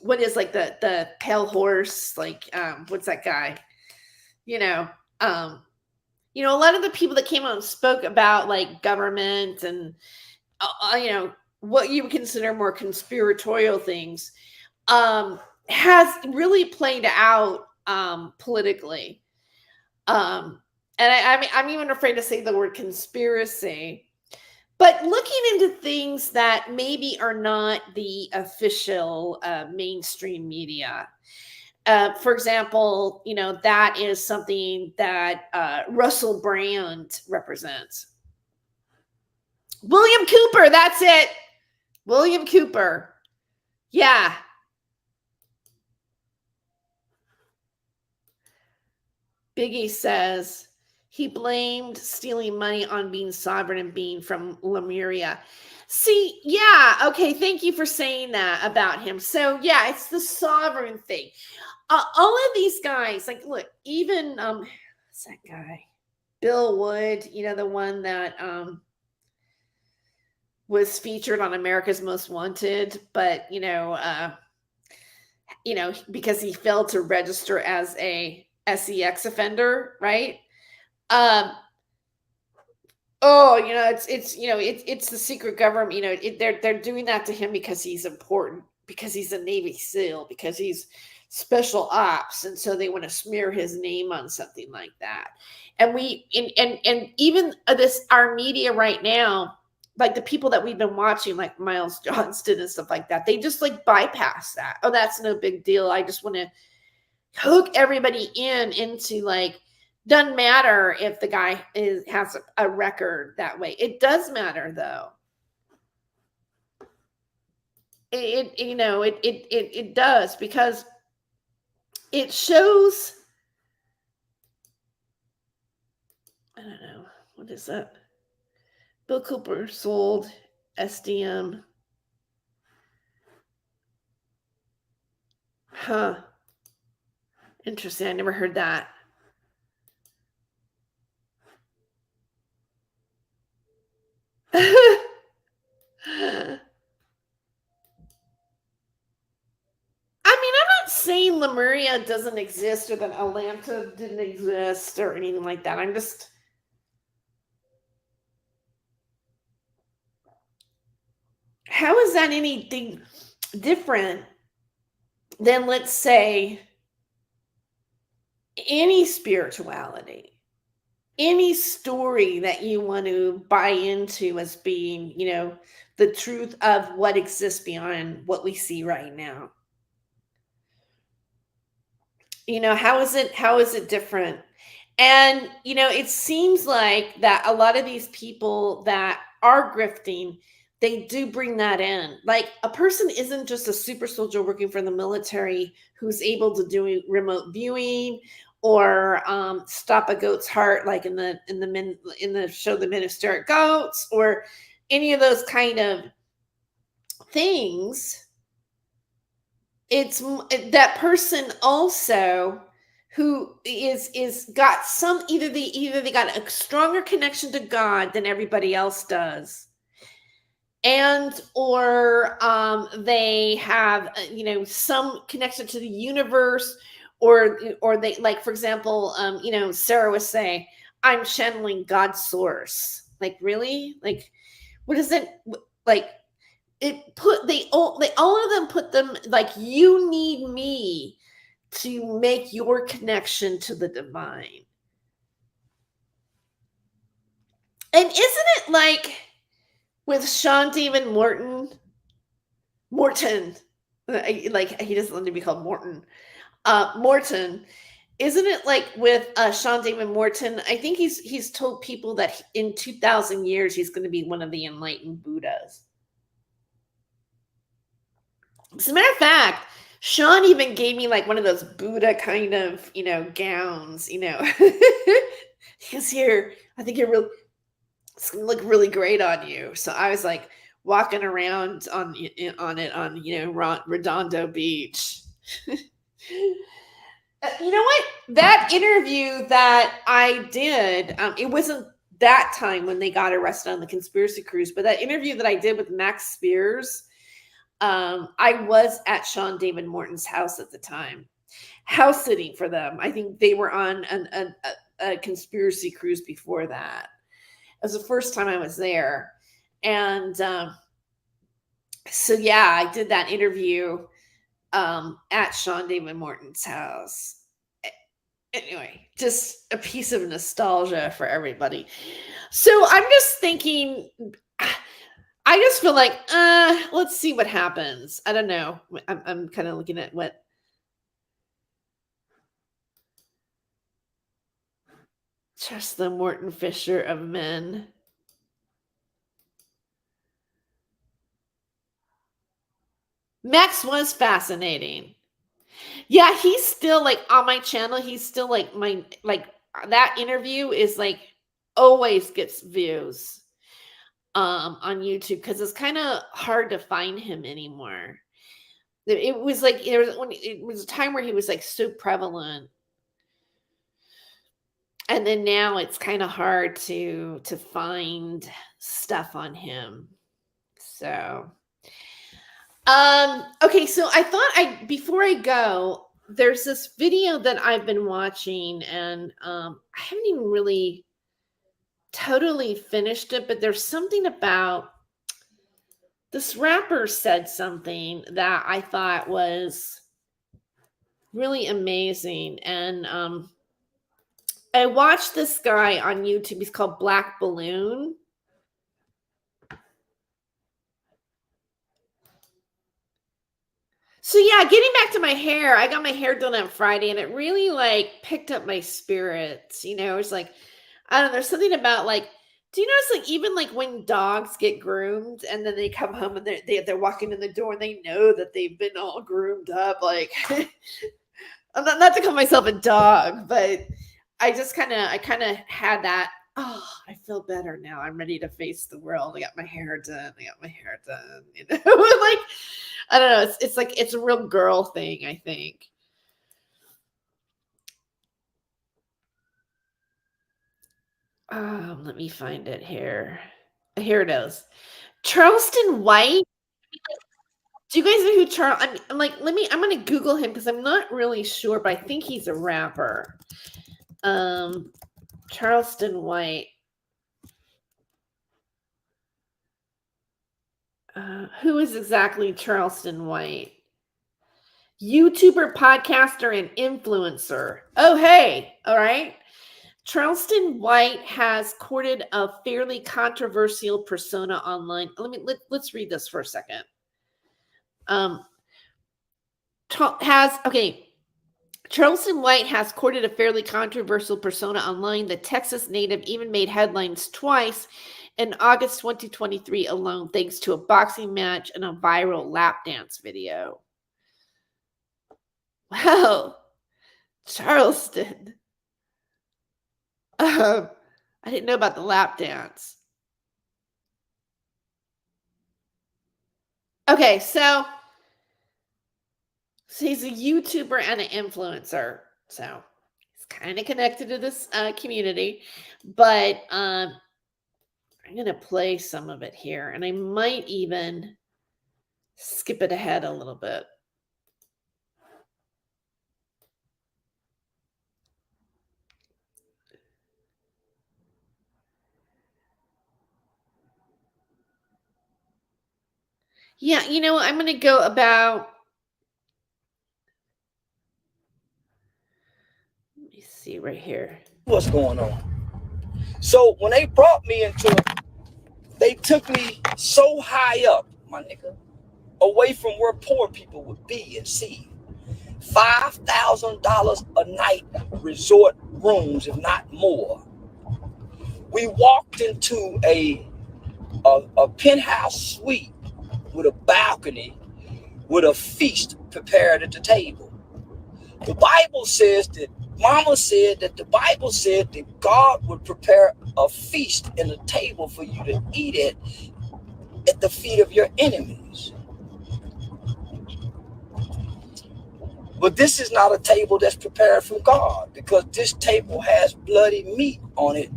what is like the pale horse, like what's that guy? You know, um, a lot of the people that came out and spoke about like government and what you would consider more conspiratorial things, has really played out politically. And I mean, I'm even afraid to say the word conspiracy. But looking into things that maybe are not the official mainstream media. For example, that is something that Russell Brand represents. William Cooper, that's it. William Cooper. Yeah. Biggie says he blamed stealing money on being sovereign and being from Lemuria. See, yeah, okay, thank you for saying that about him. So, yeah, it's the sovereign thing. All of these guys, like, look, even, what's that guy? Bill Wood, the one that was featured on America's Most Wanted, but, because he failed to register as a SEX offender, right? It's the secret government. They're doing that to him because he's important, because he's a Navy SEAL, because he's special ops, and so they want to smear his name on something like that. And even our media right now, like the people that we've been watching, like Miles Johnston and stuff like that, they just like bypass that. Oh, that's no big deal. I just want to hook everybody into like, doesn't matter if the guy has a record that way. It does matter though. It does, because it shows. I don't know, what is that? Bill Cooper sold SDM. Huh. Interesting. I never heard that. I mean, I'm not saying Lemuria doesn't exist or that Atlanta didn't exist or anything like that. I'm just, how is that anything different than, let's say, any spirituality, any story that you want to buy into as being, the truth of what exists beyond what we see right now? How is it different? And it seems like that a lot of these people that are grifting, they do bring that in. Like, a person isn't just a super soldier working for the military who's able to do remote viewing or stop a goat's heart, like in the show The Minister of Goats, or any of those kind of things. It's that person also who is got some, either they got a stronger connection to God than everybody else does, and or they have some connection to the universe, or they, like, for example, Sarah was saying, I'm channeling God's source. Like, really? Like, what is it? Like, all of them put them like, you need me to make your connection to the divine. And isn't it like with Sean David Morton, like, he doesn't want to be called Morton, Morton. Isn't it like with Sean David Morton? I think he's told people that in 2,000 years he's going to be one of the enlightened Buddhas. As a matter of fact, Sean even gave me like one of those Buddha kind of, gowns, because here, I think it's gonna look really great on you. So I was like walking around on Redondo Beach. You know what? That interview that I did, it wasn't that time when they got arrested on the conspiracy cruise, but that interview that I did with Max Spears, I was at Sean David Morton's house at the time, house sitting for them. I think they were on a conspiracy cruise before that. It was the first time I was there. And so, yeah, I did that interview at Sean David Morton's house. Anyway, just a piece of nostalgia for everybody. So I'm just thinking, I just feel like, let's see what happens. I don't know. I'm kind of looking at what. Just the Morton Fisher of men. Max was fascinating. Yeah, he's still like on my channel. He's still like that interview is like always gets views on YouTube because it's kind of hard to find him anymore. It was like it was a time where he was like so prevalent. And then now it's kind of hard to find stuff on him. So okay, so I thought before I go, there's this video that I've been watching, and I haven't even really totally finished it, but there's something about this rapper said something that I thought was really amazing. And I watched this guy on YouTube. He's called Black Balloon. So yeah, getting back to my hair, I got my hair done on Friday and it really like picked up my spirits. You know, it's like, I don't know, there's something about like, do you notice like even like when dogs get groomed and then they come home and they're walking in the door and they know that they've been all groomed up, like I'm not to call myself a dog, but I kind of had that. Oh, I feel better now. I'm ready to face the world. I got my hair done. You know, like I don't know. It's like it's a real girl thing, I think. Let me find it here. Here it is. Charleston White. Do you guys know who Charles? I'm like, I'm gonna Google him because I'm not really sure, but I think he's a rapper. Charleston White. Who is exactly Charleston White? YouTuber, podcaster, and influencer. Oh, hey. All right. Charleston White has courted a fairly controversial persona online. Let's read this for a second. Charleston White has courted a fairly controversial persona online. The Texas native even made headlines twice in August 2023 alone, thanks to a boxing match and a viral lap dance video. Wow, Charleston. I didn't know about the lap dance. Okay, so he's a YouTuber and an influencer. So he's kind of connected to this community. But I'm going to play some of it here. And I might even skip it ahead a little bit. Yeah, you know, I'm going to go about. Let me see right here. What's going on? So when they brought me into it, they took me so high up, my nigga, away from where poor people would be and see. $5,000 a night resort rooms, if not more. We walked into a penthouse suite with a balcony with a feast prepared at the table. The Bible says that Mama said that the Bible said that God would prepare a feast and a table for you to eat it at the feet of your enemies. But this is not a table that's prepared from God, because this table has bloody meat on it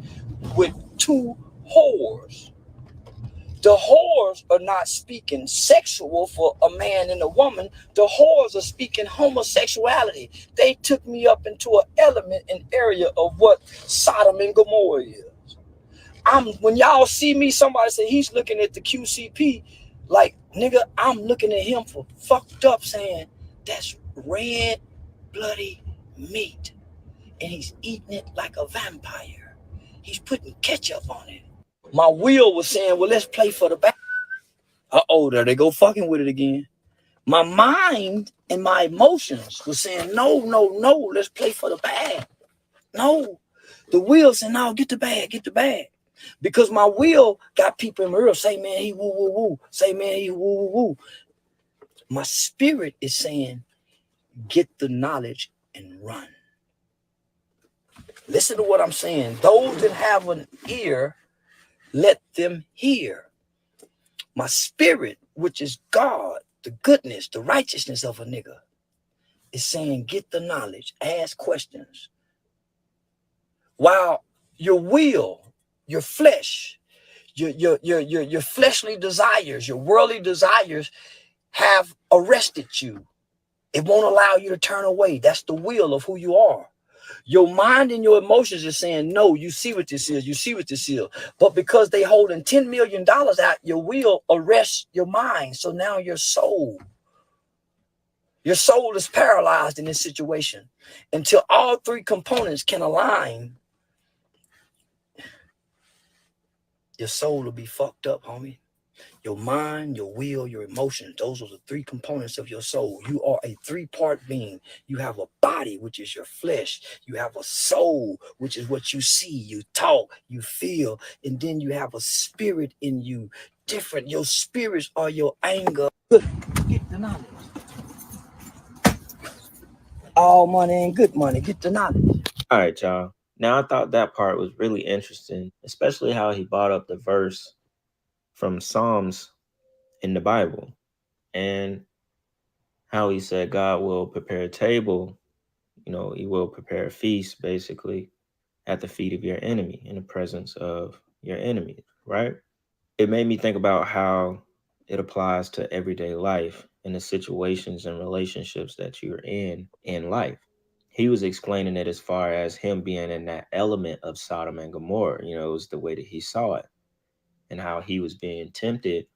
with two whores. The The whores are not speaking sexual for a man and a woman. The whores are speaking homosexuality. They took me up into an element and area of what Sodom and Gomorrah is. When y'all see me, somebody say he's looking at the QCP, like, nigga, I'm looking at him for fucked up, saying that's red bloody meat, and he's eating it like a vampire. He's putting ketchup on it. My will was saying, well, let's play for the back. There they go fucking with it again. My mind and my emotions was saying, no, let's play for the bag. No. The will said, no, get the bag. Because my will got people in my ear say, man, he woo, woo, woo. Say, man, he woo, woo, woo. My spirit is saying, get the knowledge and run. Listen to what I'm saying. Those that have an ear, let them hear. My spirit, which is God, the goodness, the righteousness of a nigga, is saying, get the knowledge, ask questions. While your will, your flesh, your fleshly desires, your worldly desires have arrested you. It won't allow you to turn away. That's the will of who you are. Your mind and your emotions are saying, no, you see what this is. But because they holding $10 million out, your will arrests your mind. So now your soul is paralyzed in this situation until all three components can align. Your soul will be fucked up, homie. Your mind, your will, your emotions, those are the three components of your soul. You are a three-part being. You have a body, which is your flesh. You have a soul, which is what you see, you talk, you feel. And then you have a spirit in you. Different. Your spirits are your anger. Get the knowledge. All money ain't good money. Get the knowledge. All right, y'all. Now, I thought that part was really interesting, especially how he brought up the verse from Psalms in the Bible and how he said God will prepare a table, he will prepare a feast basically at the feet of your enemy, in the presence of your enemy, right? It made me think about how it applies to everyday life and the situations and relationships that you're in life. He was explaining it as far as him being in that element of Sodom and Gomorrah. It was the way that he saw it and how he was being tempted,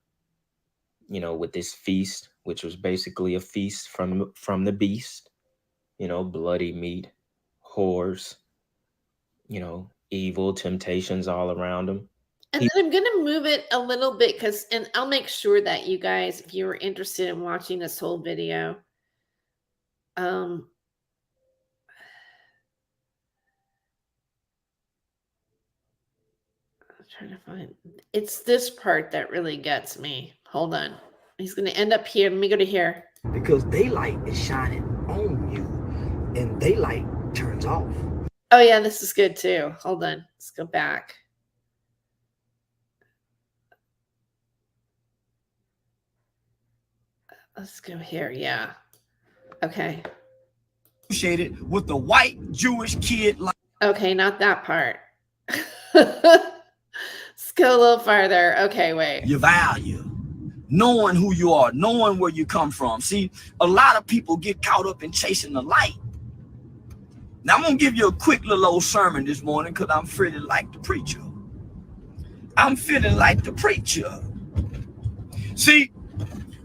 with this feast, which was basically a feast from the beast, bloody meat, whores, evil temptations all around him. And then I'm going to move it a little bit and I'll make sure that you guys, if you were interested in watching this whole video, I'm trying to find, it's this part that really gets me. Hold on. He's going to end up here. Let me go to here. Because daylight is shining on you and daylight turns off. Oh yeah, this is good too. Hold on. Let's go back. Let's go here. Yeah. Okay. Associated with the white Jewish kid. Okay, not that part. Let's go a little farther. Okay, wait. Your value. Knowing who you are, knowing where you come from. See, a lot of people get caught up in chasing the light. Now, I'm going to give you a quick little old sermon this morning because I'm feeling like the preacher. See,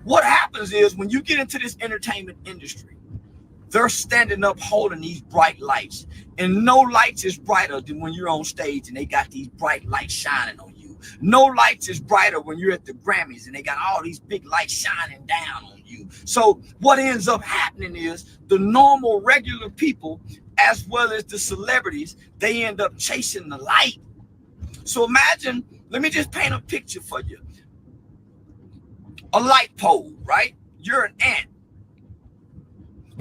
what happens is when you get into this entertainment industry, they're standing up holding these bright lights. And no lights is brighter than when you're on stage and they got these bright lights shining on you. No lights is brighter when you're at the Grammys and they got all these big lights shining down on you. So what ends up happening is the normal, regular people, as well as the celebrities, they end up chasing the light. So imagine, let me just paint a picture for you. A light pole, right? You're an ant.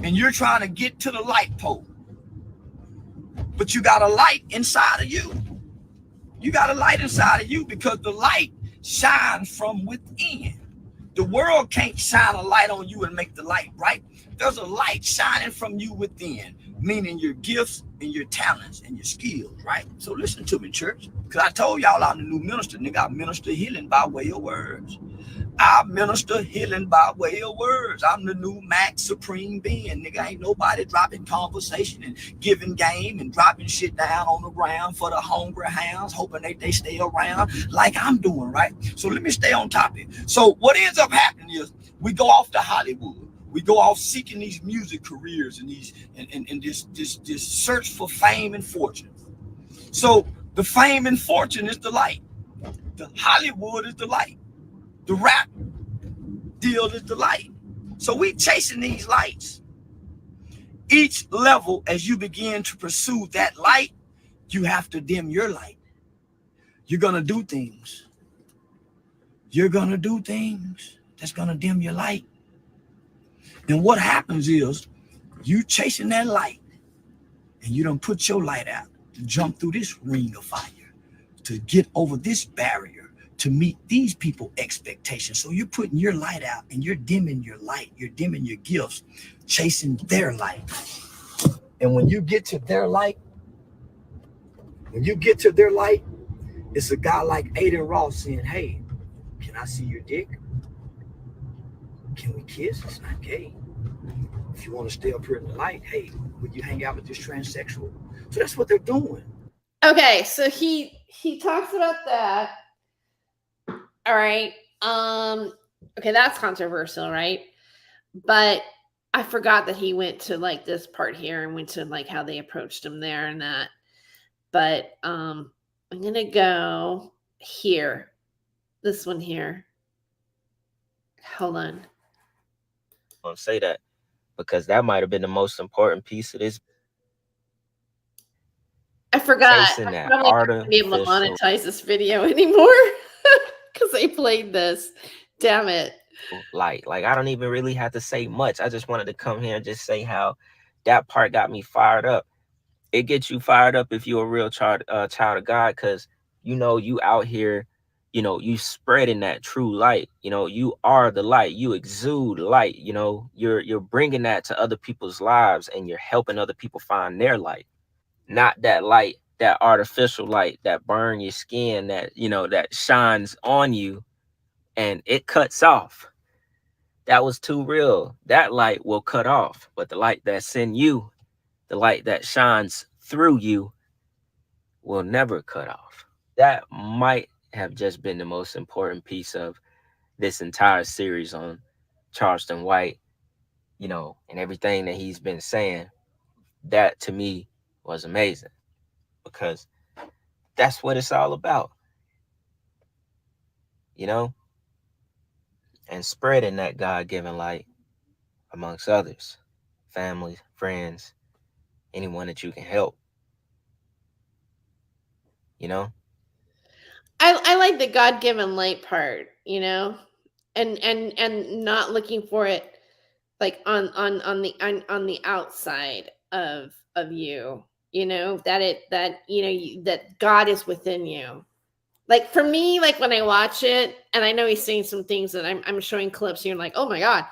And you're trying to get to the light pole. But you got a light inside of you. You got a light inside of you because the light shines from within. The world can't shine a light on you and make the light bright. There's a light shining from you within. meaning your gifts and your talents and your skills, right? So listen to me, church, because I told y'all I'm the new minister, nigga. I minister healing by way of words. I minister healing by way of words. I'm the new Max Supreme Being, nigga. Ain't nobody dropping conversation and giving game and dropping shit down on the ground for the hungry hounds, hoping they stay around like I'm doing, right? So let me stay on topic. So what ends up happening is we go off to Hollywood. We go off seeking these music careers and these and this search for fame and fortune. So the fame and fortune is the light. The Hollywood is the light. The rap deal is the light. So we chasing these lights. Each level, as you begin to pursue that light, you have to dim your light. You're gonna do things. You're gonna do things that's gonna dim your light. And what happens is you chasing that light and you don't put your light out to jump through this ring of fire, to get over this barrier, to meet these people's expectations. So you're putting your light out and you're dimming your light, you're dimming your gifts, chasing their light. And when you get to their light, it's a guy like Aiden Ross saying, hey, can I see your dick? Can we kiss? It's not gay. If you want to stay up here in the light, hey, would you hang out with this transsexual? So that's what they're doing. Okay, so he talks about that. All right. Okay, that's controversial, right? But I forgot that he went to like this part here and went to like how they approached him there and that. But I'm gonna go here. This one here. Hold on. I'll say that because that might have been the most important piece of this. I forgot. Chasing that I'm probably not gonna be able to monetize this video anymore because they played this. Damn it. Like I don't even really have to say much. I just wanted to come here and just say how that part got me fired up. It gets you fired up if you're a real child of God, because you out here, you spreading that true light. You are the light. You exude light. You're bringing that to other people's lives, and you're helping other people find their light. Not that light, that artificial light that burn your skin, that that shines on you and it cuts off. That was too real. That light will cut off. But the light that's in you, the light that shines through you, will never cut off. That might have just been the most important piece of this entire series on Charleston White, and everything that he's been saying. That to me was amazing, because that's what it's all about, and spreading that God-given light amongst others, family, friends, anyone that you can help. I like the God-given light part, and not looking for it like on the outside of you, that God is within you. Like for me, like when I watch it, and I know he's saying some things that I'm showing clips here, like, oh my God.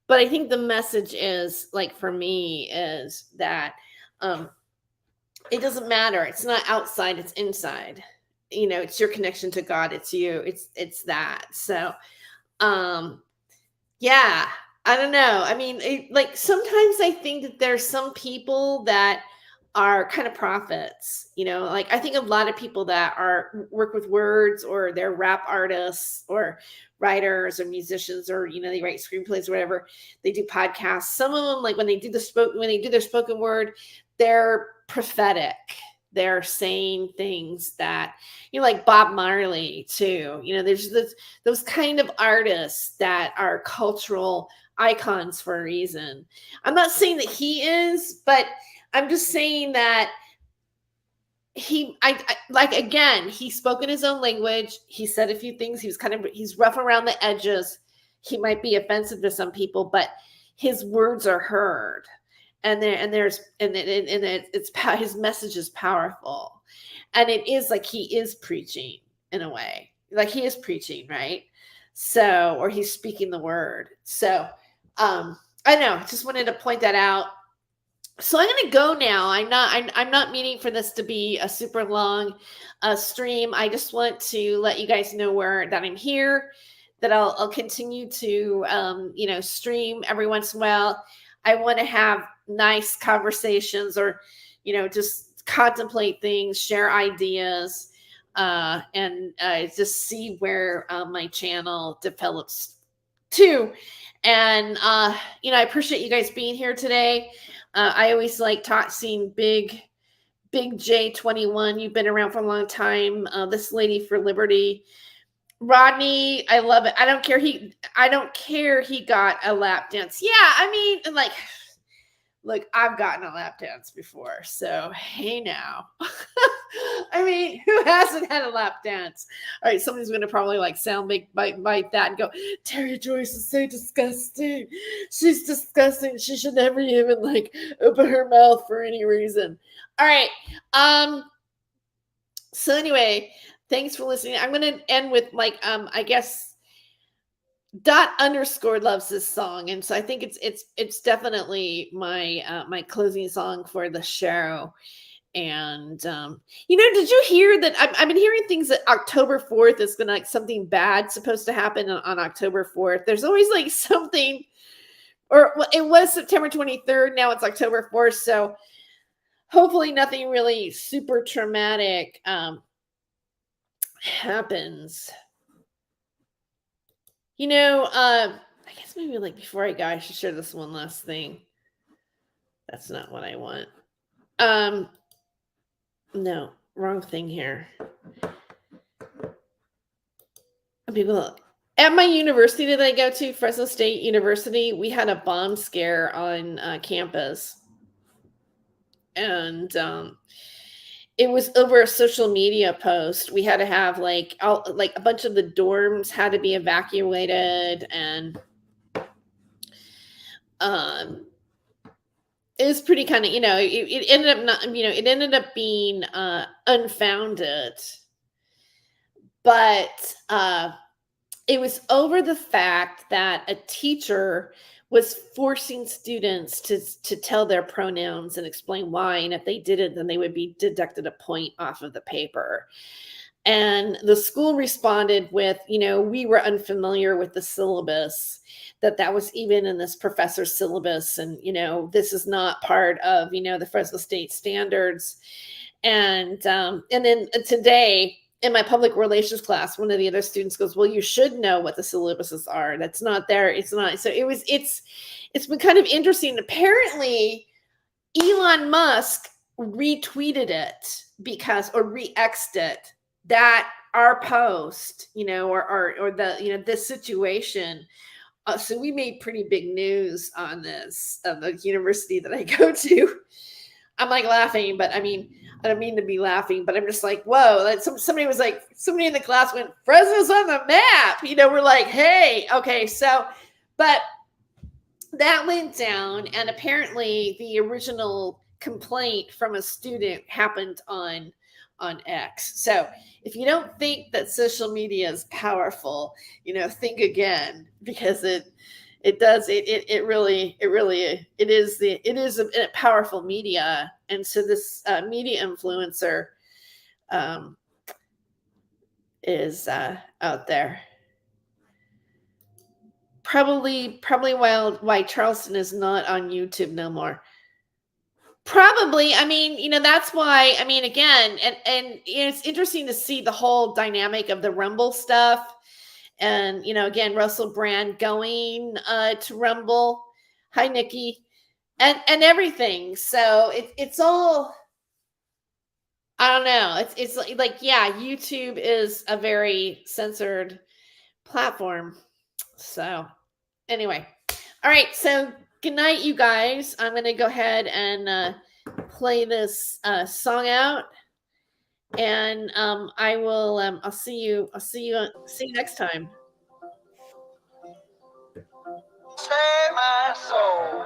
But I think the message is, like, for me, is that it doesn't matter. It's not outside, it's inside. It's your connection to God. It's you. It's that. So, yeah, I don't know. I mean, like sometimes I think that there's some people that are kind of prophets, like I think a lot of people that work with words, or they're rap artists or writers or musicians, or, they write screenplays or whatever, they do podcasts. Some of them, like when they do their spoken word, they're prophetic. They're saying things that, like Bob Marley too, there's those kind of artists that are cultural icons for a reason. I'm not saying that he is, but I'm just saying that again, he spoke in his own language. He said a few things. He's rough around the edges. He might be offensive to some people, but his words are heard. And his message is powerful. And it is like he is preaching in a way. Like he is preaching, right? So, or he's speaking the word. So, I know, just wanted to point that out. So I'm gonna go now. I'm not meaning for this to be a super long stream. I just want to let you guys know that I'm here, that I'll continue to stream every once in a while. I want to have nice conversations, or just contemplate things, share ideas, and just see where my channel develops to. And I appreciate you guys being here today. I always like seeing Big J21. You've been around for a long time. This Lady for Liberty, Rodney. I love it. I don't care. He got a lap dance. Yeah, I mean, like, look, I've gotten a lap dance before, so hey now. I mean, who hasn't had a lap dance? All right, somebody's going to probably bite that and go, Terry Joyce is so disgusting. She's disgusting. She should never even open her mouth for any reason. All right. So anyway, thanks for listening. I'm going to end with I guess __ loves this song, and so I think it's definitely my my closing song for the show. And did you hear that? I've been hearing things that October 4th is gonna something bad supposed to happen on October 4th. There's always something, or it was September 23rd. Now it's October 4th. So hopefully nothing really super traumatic happens. I guess maybe before I go, I should share this one last thing. That's not what I want. No, wrong thing here. People at my university that I go to, Fresno State University, we had a bomb scare on campus, and it was over a social media post. We had to have a bunch of the dorms had to be evacuated, and it was pretty kind of, it ended up not, it ended up being unfounded, but it was over the fact that a teacher was forcing students to tell their pronouns and explain why, and if they didn't, then they would be deducted a point off of the paper. And the school responded with, we were unfamiliar with the syllabus, that was even in this professor's syllabus. And, this is not part of, the Fresno State standards. And then today in my public relations class, one of the other students goes, well, you should know what the syllabuses are. That's not there. It's not. So it's been kind of interesting. Apparently Elon Musk retweeted it or re-X'd it, that our post, or the, this situation. So we made pretty big news on this, the university that I go to. I'm laughing, but I don't mean to be laughing, but I'm just whoa. Somebody in the class went, Fresno's on the map. We're like, hey, okay. So, but that went down, and apparently the original complaint from a student happened on X. So if you don't think that social media is powerful, think again, because it is a powerful media. And so this media influencer is out there. Probably why Charleston is not on YouTube no more. Probably. That's why, again, and it's interesting to see the whole dynamic of the Rumble stuff. And, again, Russell Brand going to Rumble. Hi, Nikki. And everything. So it's all, I don't know. It's yeah, YouTube is a very censored platform. So anyway. All right. So good night, you guys. I'm going to go ahead and play this song out. And I will I'll see you next time. Save my soul.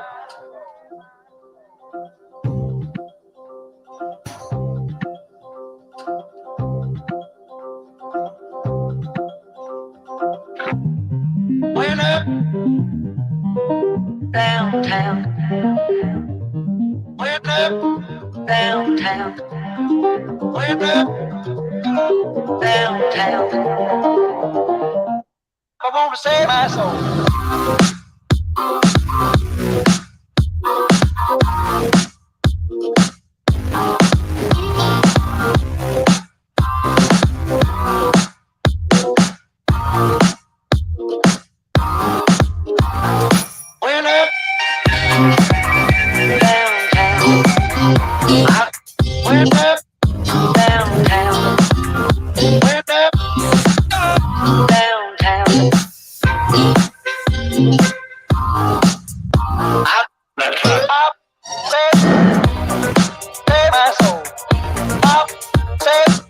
Went up downtown. Went up downtown. I want to save my soul. Went up downtown. I went up downtown. Went up downtown. I save my soul. I save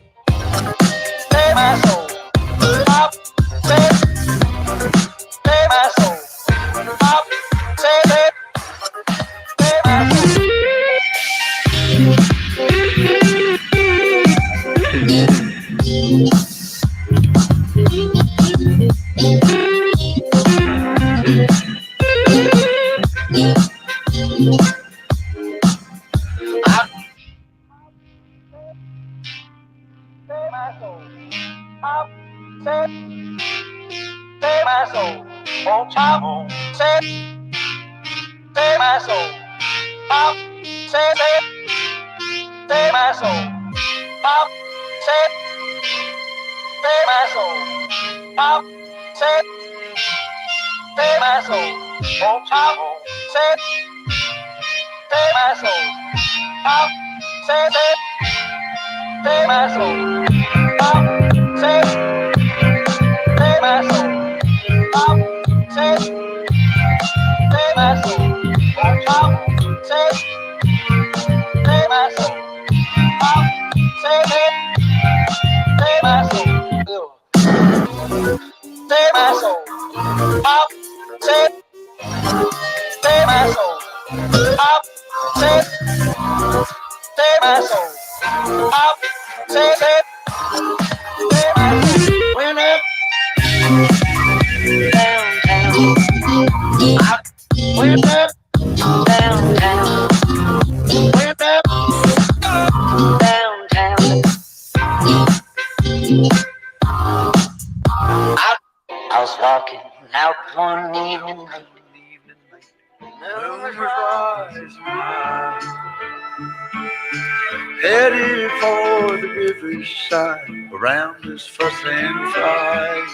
my soul. I save my soul. I save my soul. Save my soul. Oh, child, save my soul. Save my soul. Save my soul. Save my soul. Oh, child, save my soul. Save my soul. Save my soul. Save my soul. Oh, child, save my soul. Save my soul. Save my soul. Save my soul. Save my soul. Save my soul. Went up downtown. I went up downtown. Went up downtown. I was walking out one evening late. Headed for the riverside, around us fuss and fight.